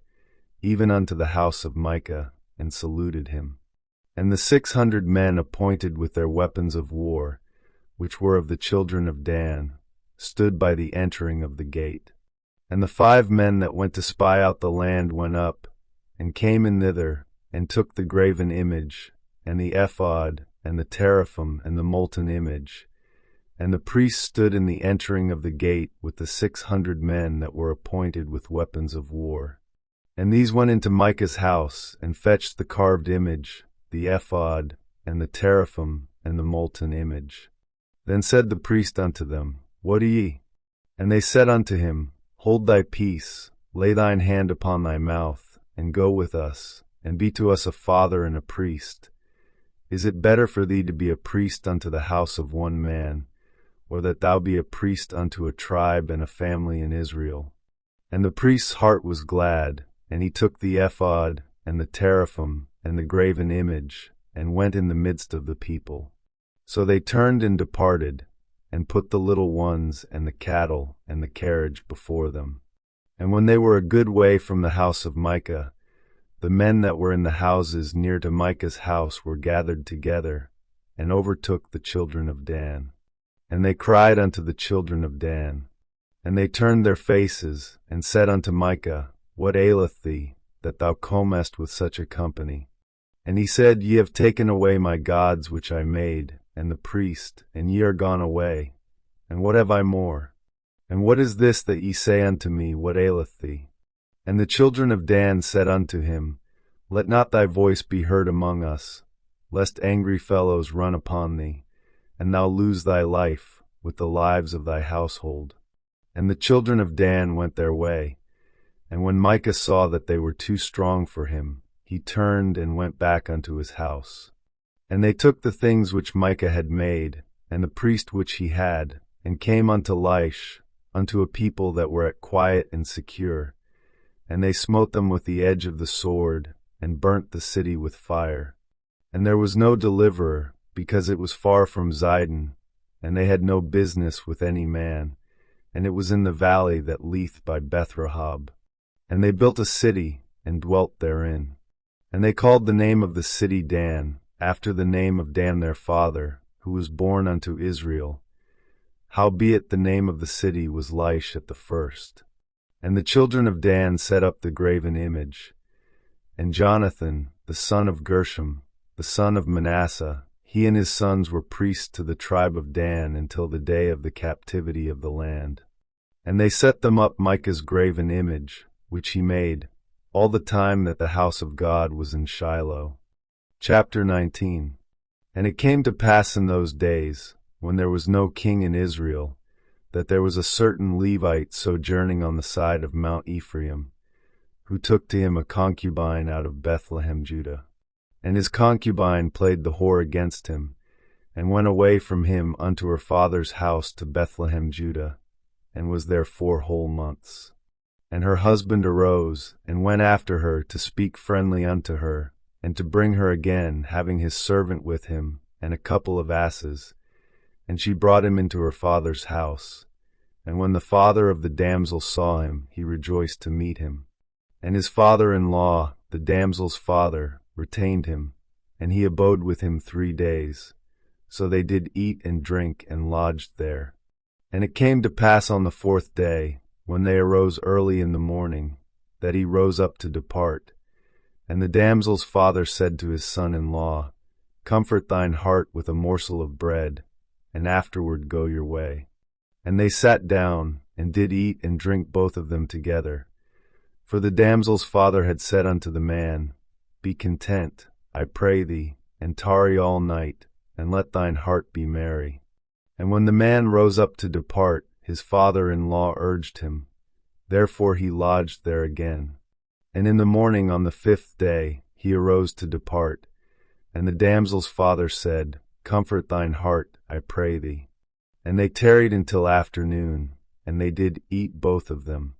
even unto the house of Micah, and saluted him. And the 600 men appointed with their weapons of war, which were of the children of Dan, stood by the entering of the gate. And the 5 men that went to spy out the land went up, and came in thither, and took the graven image, and the ephod, and the teraphim, and the molten image. And the priests stood in the entering of the gate with the 600 men that were appointed with weapons of war. And these went into Micah's house, and fetched the carved image, the ephod, and the teraphim, and the molten image. Then said the priest unto them, What do ye? And they said unto him, Hold thy peace, lay thine hand upon thy mouth, and go with us, and be to us a father and a priest. Is it better for thee to be a priest unto the house of one man, or that thou be a priest unto a tribe and a family in Israel? And the priest's heart was glad, and he took the ephod, and the teraphim, and the graven image, and went in the midst of the people. So they turned and departed, and put the little ones and the cattle and the carriage before them. And when they were a good way from the house of Micah, the men that were in the houses near to Micah's house were gathered together, and overtook the children of Dan. And they cried unto the children of Dan. And they turned their faces, and said unto Micah, What aileth thee, that thou comest with such a company? And he said, Ye have taken away my gods which I made, and the priest, and ye are gone away. And what have I more? And what is this that ye say unto me, What aileth thee? And the children of Dan said unto him, Let not thy voice be heard among us, lest angry fellows run upon thee, and thou lose thy life with the lives of thy household. And the children of Dan went their way. And when Micah saw that they were too strong for him, he turned and went back unto his house. And they took the things which Micah had made, and the priest which he had, and came unto Laish, unto a people that were at quiet and secure. And they smote them with the edge of the sword, and burnt the city with fire. And there was no deliverer, because it was far from Zidon, and they had no business with any man, and it was in the valley that leath by Bethrahab. And they built a city, and dwelt therein. And they called the name of the city Dan, after the name of Dan their father, who was born unto Israel. Howbeit the name of the city was Laish at the first. And the children of Dan set up the graven image. And Jonathan, the son of Gershom, the son of Manasseh, he and his sons were priests to the tribe of Dan until the day of the captivity of the land. And they set them up Micah's graven image, which he made, all the time that the house of God was in Shiloh. Chapter 19. And it came to pass in those days, when there was no king in Israel, that there was a certain Levite sojourning on the side of Mount Ephraim, who took to him a concubine out of Bethlehem, Judah. And his concubine played the whore against him, and went away from him unto her father's house to Bethlehem, Judah, and was there 4 whole months. And her husband arose, and went after her to speak friendly unto her, and to bring her again, having his servant with him, and a couple of asses. And she brought him into her father's house. And when the father of the damsel saw him, he rejoiced to meet him. And his father-in-law, the damsel's father, retained him, and he abode with him 3 days. So they did eat and drink, and lodged there. And it came to pass on the 4th day, when they arose early in the morning, that he rose up to depart. And the damsel's father said to his son-in-law, Comfort thine heart with a morsel of bread, and afterward go your way. And they sat down, and did eat and drink both of them together. For the damsel's father had said unto the man, Be content, I pray thee, and tarry all night, and let thine heart be merry. And when the man rose up to depart, his father-in-law urged him. Therefore he lodged there again. And in the morning on the 5th day he arose to depart. And the damsel's father said, Comfort thine heart, I pray thee. And they tarried until afternoon, and they did eat both of them.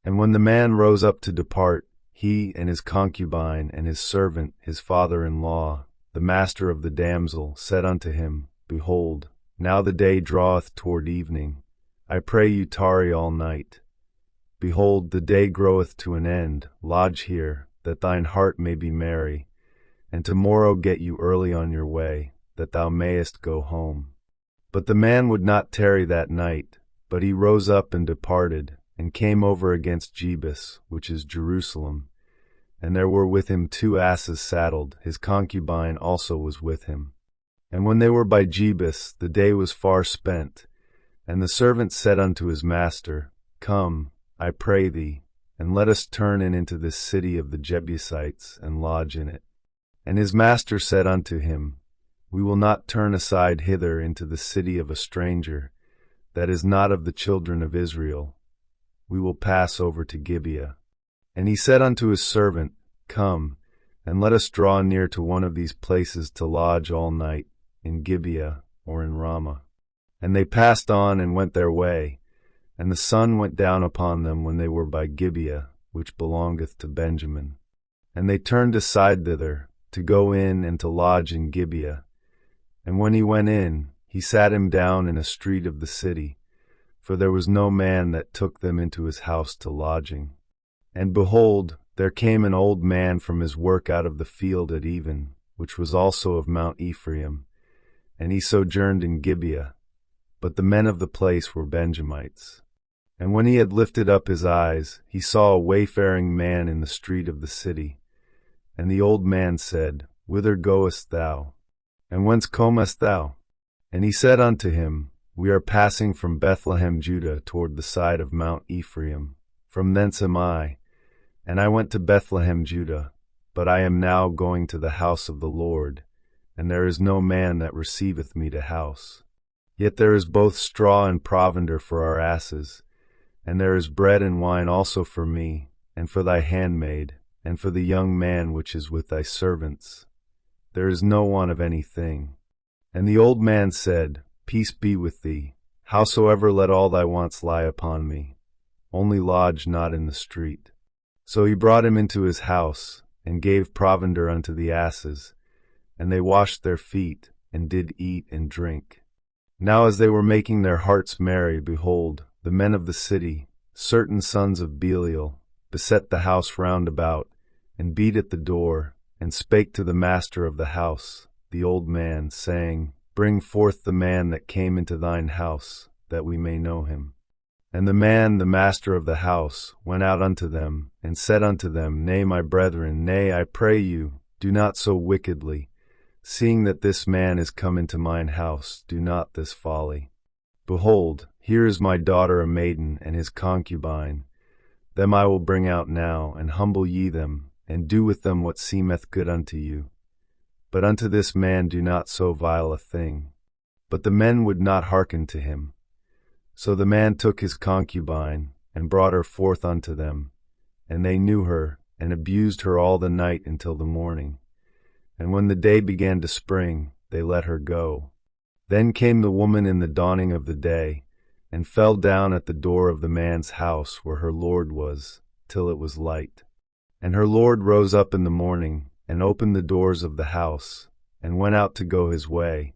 And when the man rose up to depart, he and his concubine and his servant, his father-in-law, the master of the damsel, said unto him, Behold, now the day draweth toward evening. I pray you tarry all night. Behold, the day groweth to an end. Lodge here, that thine heart may be merry. And tomorrow get you early on your way, that thou mayest go home. But the man would not tarry that night, but he rose up and departed, and came over against Jebus, which is Jerusalem. And there were with him 2 asses saddled, his concubine also was with him. And when they were by Jebus, the day was far spent. And the servant said unto his master, Come, I pray thee, and let us turn in into this city of the Jebusites, and lodge in it. And his master said unto him, We will not turn aside hither into the city of a stranger, that is not of the children of Israel. We will pass over to Gibeah. And he said unto his servant, Come, and let us draw near to one of these places to lodge all night, in Gibeah or in Ramah. And they passed on and went their way, and the sun went down upon them when they were by Gibeah, which belongeth to Benjamin. And they turned aside thither, to go in and to lodge in Gibeah. And when he went in, he sat him down in a street of the city, for there was no man that took them into his house to lodging. And behold, there came an old man from his work out of the field at even, which was also of Mount Ephraim, and he sojourned in Gibeah. But the men of the place were Benjamites. And when he had lifted up his eyes, he saw a wayfaring man in the street of the city. And the old man said, Whither goest thou? And whence comest thou? And he said unto him, We are passing from Bethlehem, Judah, toward the side of Mount Ephraim. From thence am I. And I went to Bethlehem, Judah, but I am now going to the house of the Lord, and there is no man that receiveth me to house. Yet there is both straw and provender for our asses, and there is bread and wine also for me, and for thy handmaid, and for the young man which is with thy servants. There is no want of anything. And the old man said, Peace be with thee. Howsoever let all thy wants lie upon me. Only lodge not in the street. So he brought him into his house, and gave provender unto the asses, and they washed their feet, and did eat and drink. Now as they were making their hearts merry, behold, the men of the city, certain sons of Belial, beset the house round about, and beat at the door, and spake to the master of the house, the old man, saying, Bring forth the man that came into thine house, that we may know him. And the man, the master of the house, went out unto them, and said unto them, Nay, my brethren, nay, I pray you, do not so wickedly. Seeing that this man is come into mine house, do not this folly. Behold, here is my daughter a maiden, and his concubine. Them I will bring out now, and humble ye them, and do with them what seemeth good unto you. But unto this man do not so vile a thing. But the men would not hearken to him. So the man took his concubine, and brought her forth unto them. And they knew her, and abused her all the night until the morning. And when the day began to spring, they let her go. Then came the woman in the dawning of the day, and fell down at the door of the man's house where her lord was, till it was light. And her lord rose up in the morning, and opened the doors of the house, and went out to go his way.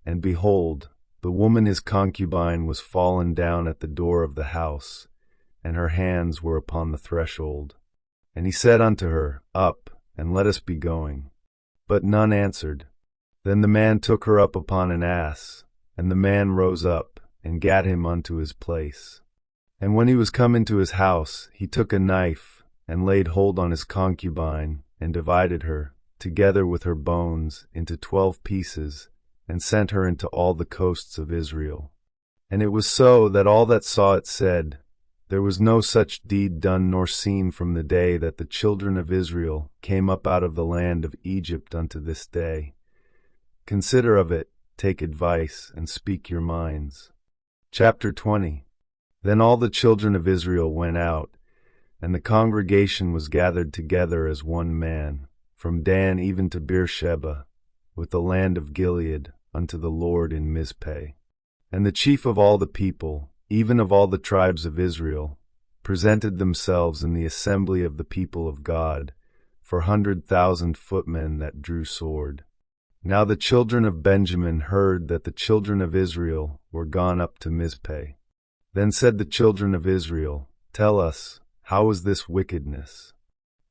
And behold, the woman his concubine was fallen down at the door of the house, and her hands were upon the threshold. And he said unto her, Up, and let us be going. But none answered. Then the man took her up upon an ass, and the man rose up, and gat him unto his place. And when he was come into his house, he took a knife, and laid hold on his concubine, and divided her, together with her bones, into 12 pieces, and sent her into all the coasts of Israel. And it was so that all that saw it said, There was no such deed done nor seen from the day that the children of Israel came up out of the land of Egypt unto this day. Consider of it, take advice, and speak your minds. Chapter 20. Then all the children of Israel went out, and the congregation was gathered together as one man, from Dan even to Beersheba, with the land of Gilead, unto the Lord in Mizpeh. And the chief of all the people, even of all the tribes of Israel, presented themselves in the assembly of the people of God, for 100,000 footmen that drew sword. Now the children of Benjamin heard that the children of Israel were gone up to Mizpeh. Then said the children of Israel, Tell us, how is this wickedness?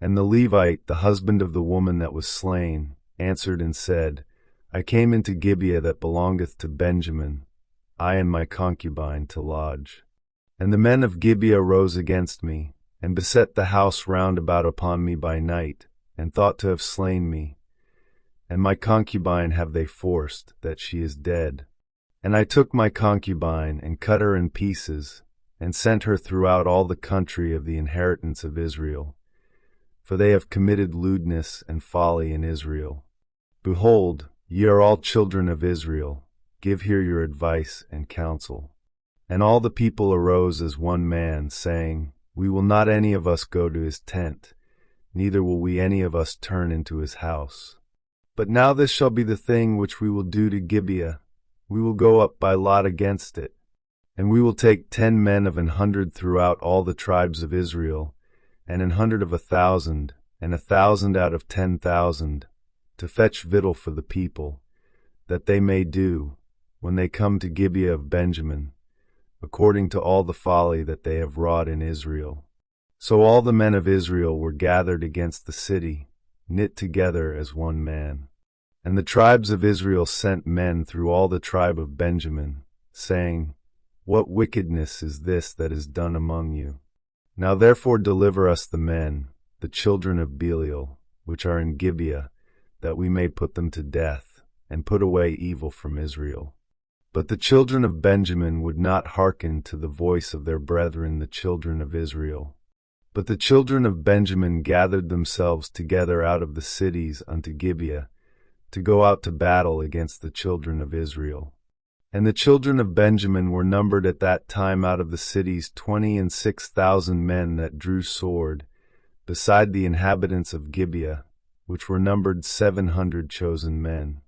And the Levite, the husband of the woman that was slain, answered and said, I came into Gibeah that belongeth to Benjamin, I and my concubine, to lodge. And the men of Gibeah rose against me, and beset the house round about upon me by night, and thought to have slain me. And my concubine have they forced, that she is dead. And I took my concubine, and cut her in pieces, and sent her throughout all the country of the inheritance of Israel. For they have committed lewdness and folly in Israel. Behold, ye are all children of Israel, give here your advice and counsel. And all the people arose as one man, saying, We will not any of us go to his tent, neither will we any of us turn into his house. But now this shall be the thing which we will do to Gibeah. We will go up by lot against it, and we will take 10 men of 100 throughout all the tribes of Israel, and 100 of 1,000, and 1,000 out of 10,000, to fetch victual for the people, that they may do, when they come to Gibeah of Benjamin, according to all the folly that they have wrought in Israel. So all the men of Israel were gathered against the city, knit together as one man. And the tribes of Israel sent men through all the tribe of Benjamin, saying, What wickedness is this that is done among you? Now therefore deliver us the men, the children of Belial, which are in Gibeah, that we may put them to death, and put away evil from Israel. But the children of Benjamin would not hearken to the voice of their brethren the children of Israel. But the children of Benjamin gathered themselves together out of the cities unto Gibeah, to go out to battle against the children of Israel. And the children of Benjamin were numbered at that time out of the cities 26,000 men that drew sword, beside the inhabitants of Gibeah, which were numbered 700 chosen men.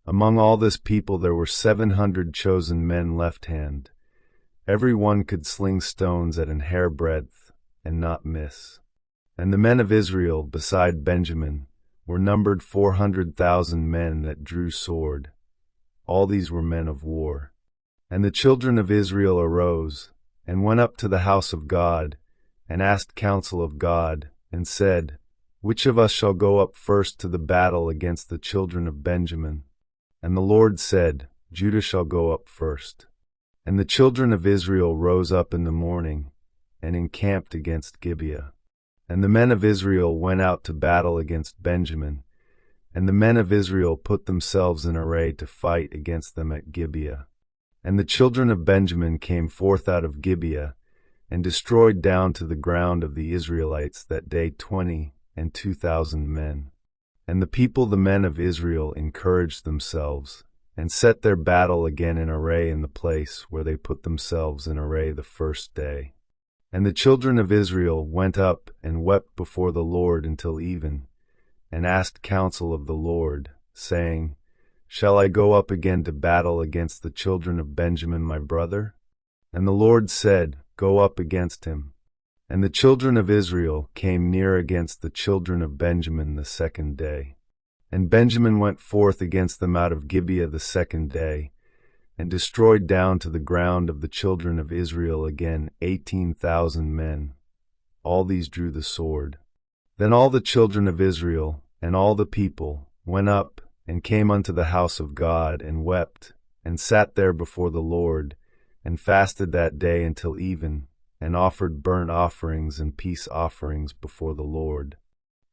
Among all this people there were 700 chosen men left hand. Every one could sling stones at an hair breadth, and not miss. And the men of Israel, beside Benjamin, were numbered 400,000 men that drew sword. All these were men of war. And the children of Israel arose, and went up to the house of God, and asked counsel of God, and said, Which of us shall go up first to the battle against the children of Benjamin? And the Lord said, Judah shall go up first. And the children of Israel rose up in the morning, and encamped against Gibeah. And the men of Israel went out to battle against Benjamin, and the men of Israel put themselves in array to fight against them at Gibeah. And the children of Benjamin came forth out of Gibeah, and destroyed down to the ground of the Israelites that day 22,000 men. And the people, the men of Israel, encouraged themselves, and set their battle again in array in the place where they put themselves in array the first day. And the children of Israel went up and wept before the Lord until even, and asked counsel of the Lord, saying, Shall I go up again to battle against the children of Benjamin my brother? And the Lord said, Go up against him. And the children of Israel came near against the children of Benjamin the second day. And Benjamin went forth against them out of Gibeah the second day, and destroyed down to the ground of the children of Israel again 18,000 men. All these drew the sword. Then all the children of Israel, and all the people, went up, and came unto the house of God, and wept, and sat there before the Lord, and fasted that day until even, and offered burnt offerings and peace offerings before the Lord.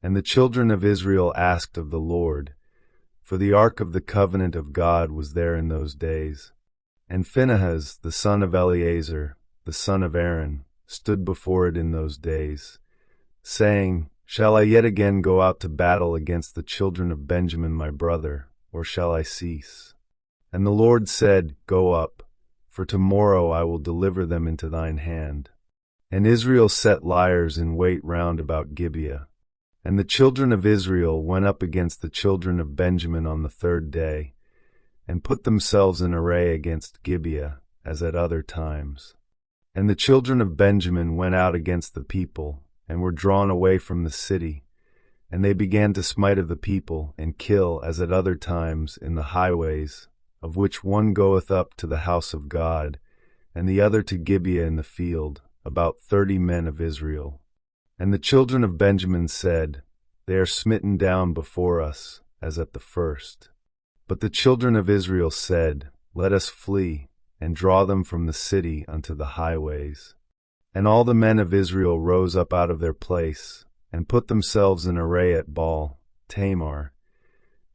And the children of Israel asked of the Lord, for the ark of the covenant of God was there in those days. And Phinehas, the son of Eleazar, the son of Aaron, stood before it in those days, saying, Shall I yet again go out to battle against the children of Benjamin my brother, or shall I cease? And the Lord said, Go up, for tomorrow I will deliver them into thine hand. And Israel set liers in wait round about Gibeah. And the children of Israel went up against the children of Benjamin on the third day, and put themselves in array against Gibeah, as at other times. And the children of Benjamin went out against the people, and were drawn away from the city. And they began to smite of the people, and kill, as at other times, in the highways, of which one goeth up to the house of God, and the other to Gibeah in the field, about 30 men of Israel. And the children of Benjamin said, They are smitten down before us, as at the first. But the children of Israel said, Let us flee, and draw them from the city unto the highways. And all the men of Israel rose up out of their place, and put themselves in array at Baal Tamar.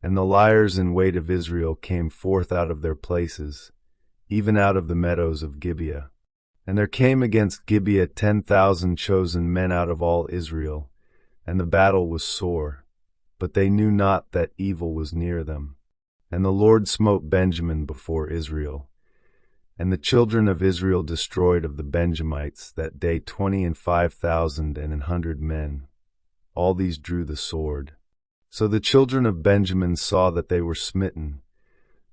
And the liers in wait of Israel came forth out of their places, even out of the meadows of Gibeah. And there came against Gibeah 10,000 chosen men out of all Israel, and the battle was sore, but they knew not that evil was near them. And the Lord smote Benjamin before Israel. And the children of Israel destroyed of the Benjamites that day 25,000 and 100 men. All these drew the sword. So the children of Benjamin saw that they were smitten,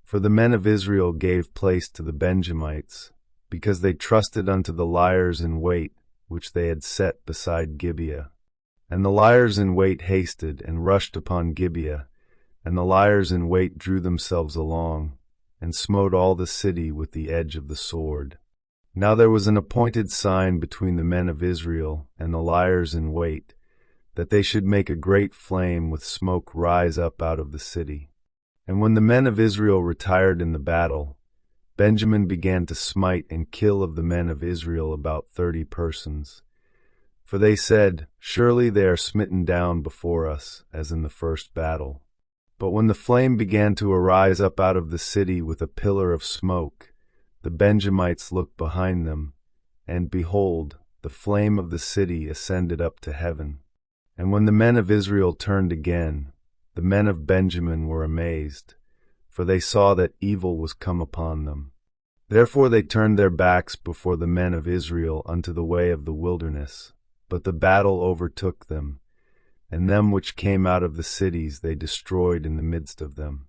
for the men of Israel gave place to the Benjamites, because they trusted unto the liers in wait, which they had set beside Gibeah. And the liers in wait hasted and rushed upon Gibeah, and the liers in wait drew themselves along, and smote all the city with the edge of the sword. Now there was an appointed sign between the men of Israel and the liers in wait, that they should make a great flame with smoke rise up out of the city. And when the men of Israel retired in the battle, Benjamin began to smite and kill of the men of Israel about 30 persons. For they said, Surely they are smitten down before us, as in the first battle. But when the flame began to arise up out of the city with a pillar of smoke, the Benjamites looked behind them, and behold, the flame of the city ascended up to heaven. And when the men of Israel turned again, the men of Benjamin were amazed, for they saw that evil was come upon them. Therefore they turned their backs before the men of Israel unto the way of the wilderness, but the battle overtook them, and them which came out of the cities they destroyed in the midst of them.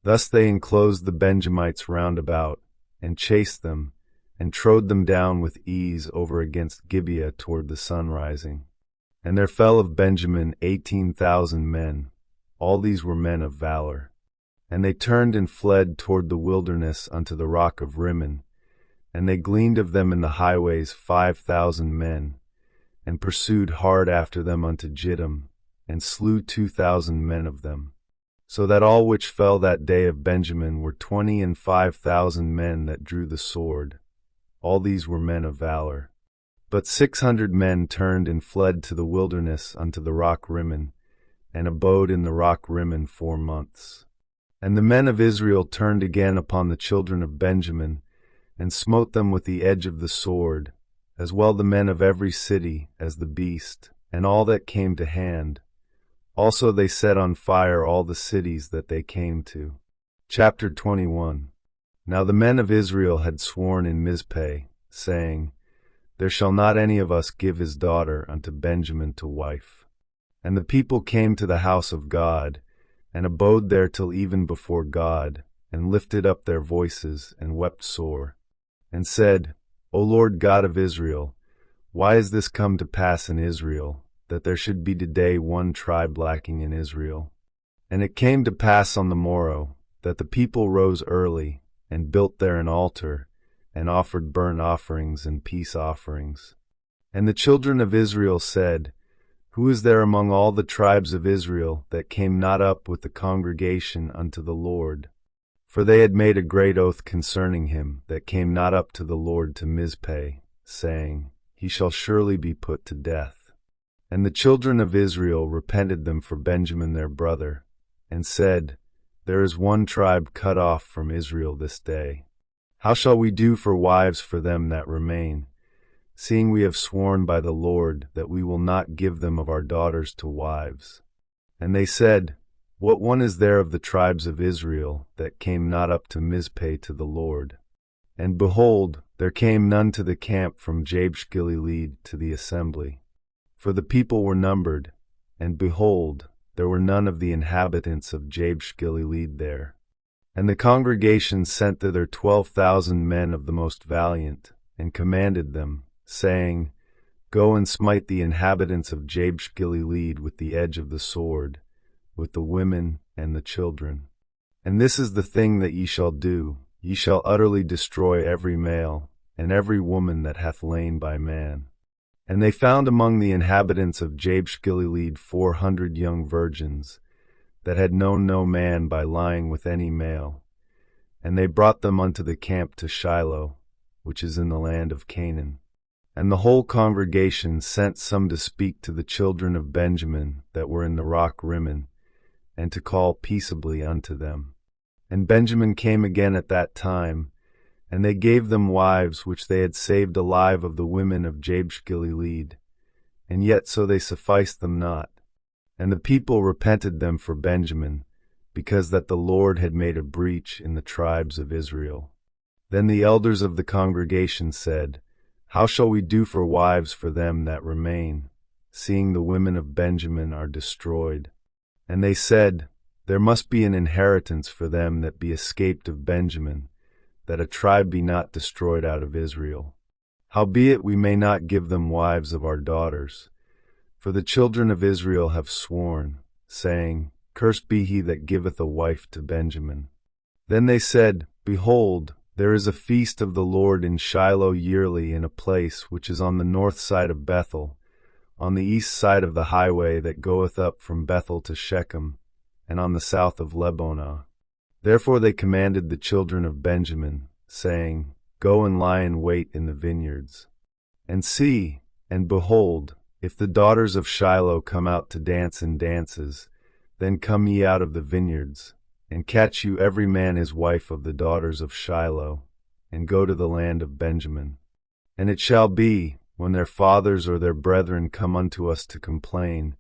Thus they enclosed the Benjamites round about, and chased them, and trode them down with ease over against Gibeah toward the sun rising. And there fell of Benjamin 18,000 men. All these were men of valor. And they turned and fled toward the wilderness unto the rock of Rimmon. And they gleaned of them in the highways 5,000 men, and pursued hard after them unto Jittim, and slew 2,000 men of them. So that all which fell that day of Benjamin were 25,000 men that drew the sword. All these were men of valor. But 600 men turned and fled to the wilderness unto the rock Rimmon, and abode in the rock Rimmon 4 months. And the men of Israel turned again upon the children of Benjamin, and smote them with the edge of the sword, as well the men of every city as the beast, and all that came to hand. Also they set on fire all the cities that they came to. Chapter 21. Now the men of Israel had sworn in Mizpeh, saying, There shall not any of us give his daughter unto Benjamin to wife. And the people came to the house of God, and abode there till even before God, and lifted up their voices, and wept sore, and said, O Lord God of Israel, why is this come to pass in Israel, that there should be today one tribe lacking in Israel? And it came to pass on the morrow, that the people rose early, and built there an altar, and offered burnt offerings and peace offerings. And the children of Israel said, Who is there among all the tribes of Israel that came not up with the congregation unto the Lord? For they had made a great oath concerning him that came not up to the Lord to Mizpeh, saying, He shall surely be put to death. And the children of Israel repented them for Benjamin their brother, and said, There is one tribe cut off from Israel this day. How shall we do for wives for them that remain, seeing we have sworn by the Lord that we will not give them of our daughters to wives? And they said, What one is there of the tribes of Israel that came not up to Mizpeh to the Lord? And behold, there came none to the camp from Jabesh-Gilead to the assembly. For the people were numbered, and behold, there were none of the inhabitants of Jabesh-Gilead there. And the congregation sent thither 12,000 men of the most valiant, and commanded them, saying, Go and smite the inhabitants of Jabesh-Gilead with the edge of the sword, with the women and the children. And this is the thing that ye shall do. Ye shall utterly destroy every male, and every woman that hath lain by man. And they found among the inhabitants of Jabesh-Gilead 400 young virgins, that had known no man by lying with any male. And they brought them unto the camp to Shiloh, which is in the land of Canaan. And the whole congregation sent some to speak to the children of Benjamin that were in the rock Rimmon, and to call peaceably unto them. And Benjamin came again at that time, and they gave them wives which they had saved alive of the women of Jabesh-Gilead, and yet so they sufficed them not. And the people repented them for Benjamin, because that the Lord had made a breach in the tribes of Israel. Then the elders of the congregation said, How shall we do for wives for them that remain, seeing the women of Benjamin are destroyed? And they said, There must be an inheritance for them that be escaped of Benjamin, that a tribe be not destroyed out of Israel. Howbeit we may not give them wives of our daughters. For the children of Israel have sworn, saying, Cursed be he that giveth a wife to Benjamin. Then they said, Behold, there is a feast of the Lord in Shiloh yearly in a place which is on the north side of Bethel, on the east side of the highway that goeth up from Bethel to Shechem, and on the south of Lebonah. Therefore they commanded the children of Benjamin, saying, Go and lie in wait in the vineyards. And see, and behold, if the daughters of Shiloh come out to dance in dances, then come ye out of the vineyards, and catch you every man his wife of the daughters of Shiloh, and go to the land of Benjamin. And it shall be, when their fathers or their brethren come unto us to complain,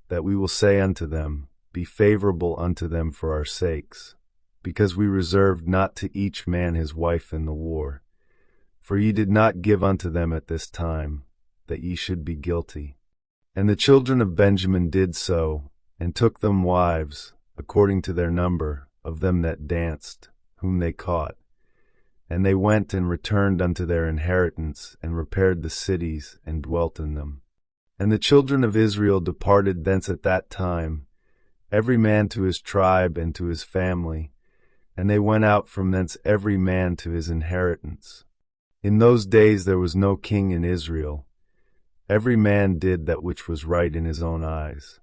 that we will say unto them, Be favorable unto them for our sakes, because we reserved not to each man his wife in the war. For ye did not give unto them at this time, that ye should be guilty. And the children of Benjamin did so, and took them wives, according to their number, of them that danced, whom they caught. And they went and returned unto their inheritance, and repaired the cities, and dwelt in them. And the children of Israel departed thence at that time, every man to his tribe and to his family, and they went out from thence every man to his inheritance. In those days there was no king in Israel. Every man did that which was right in his own eyes.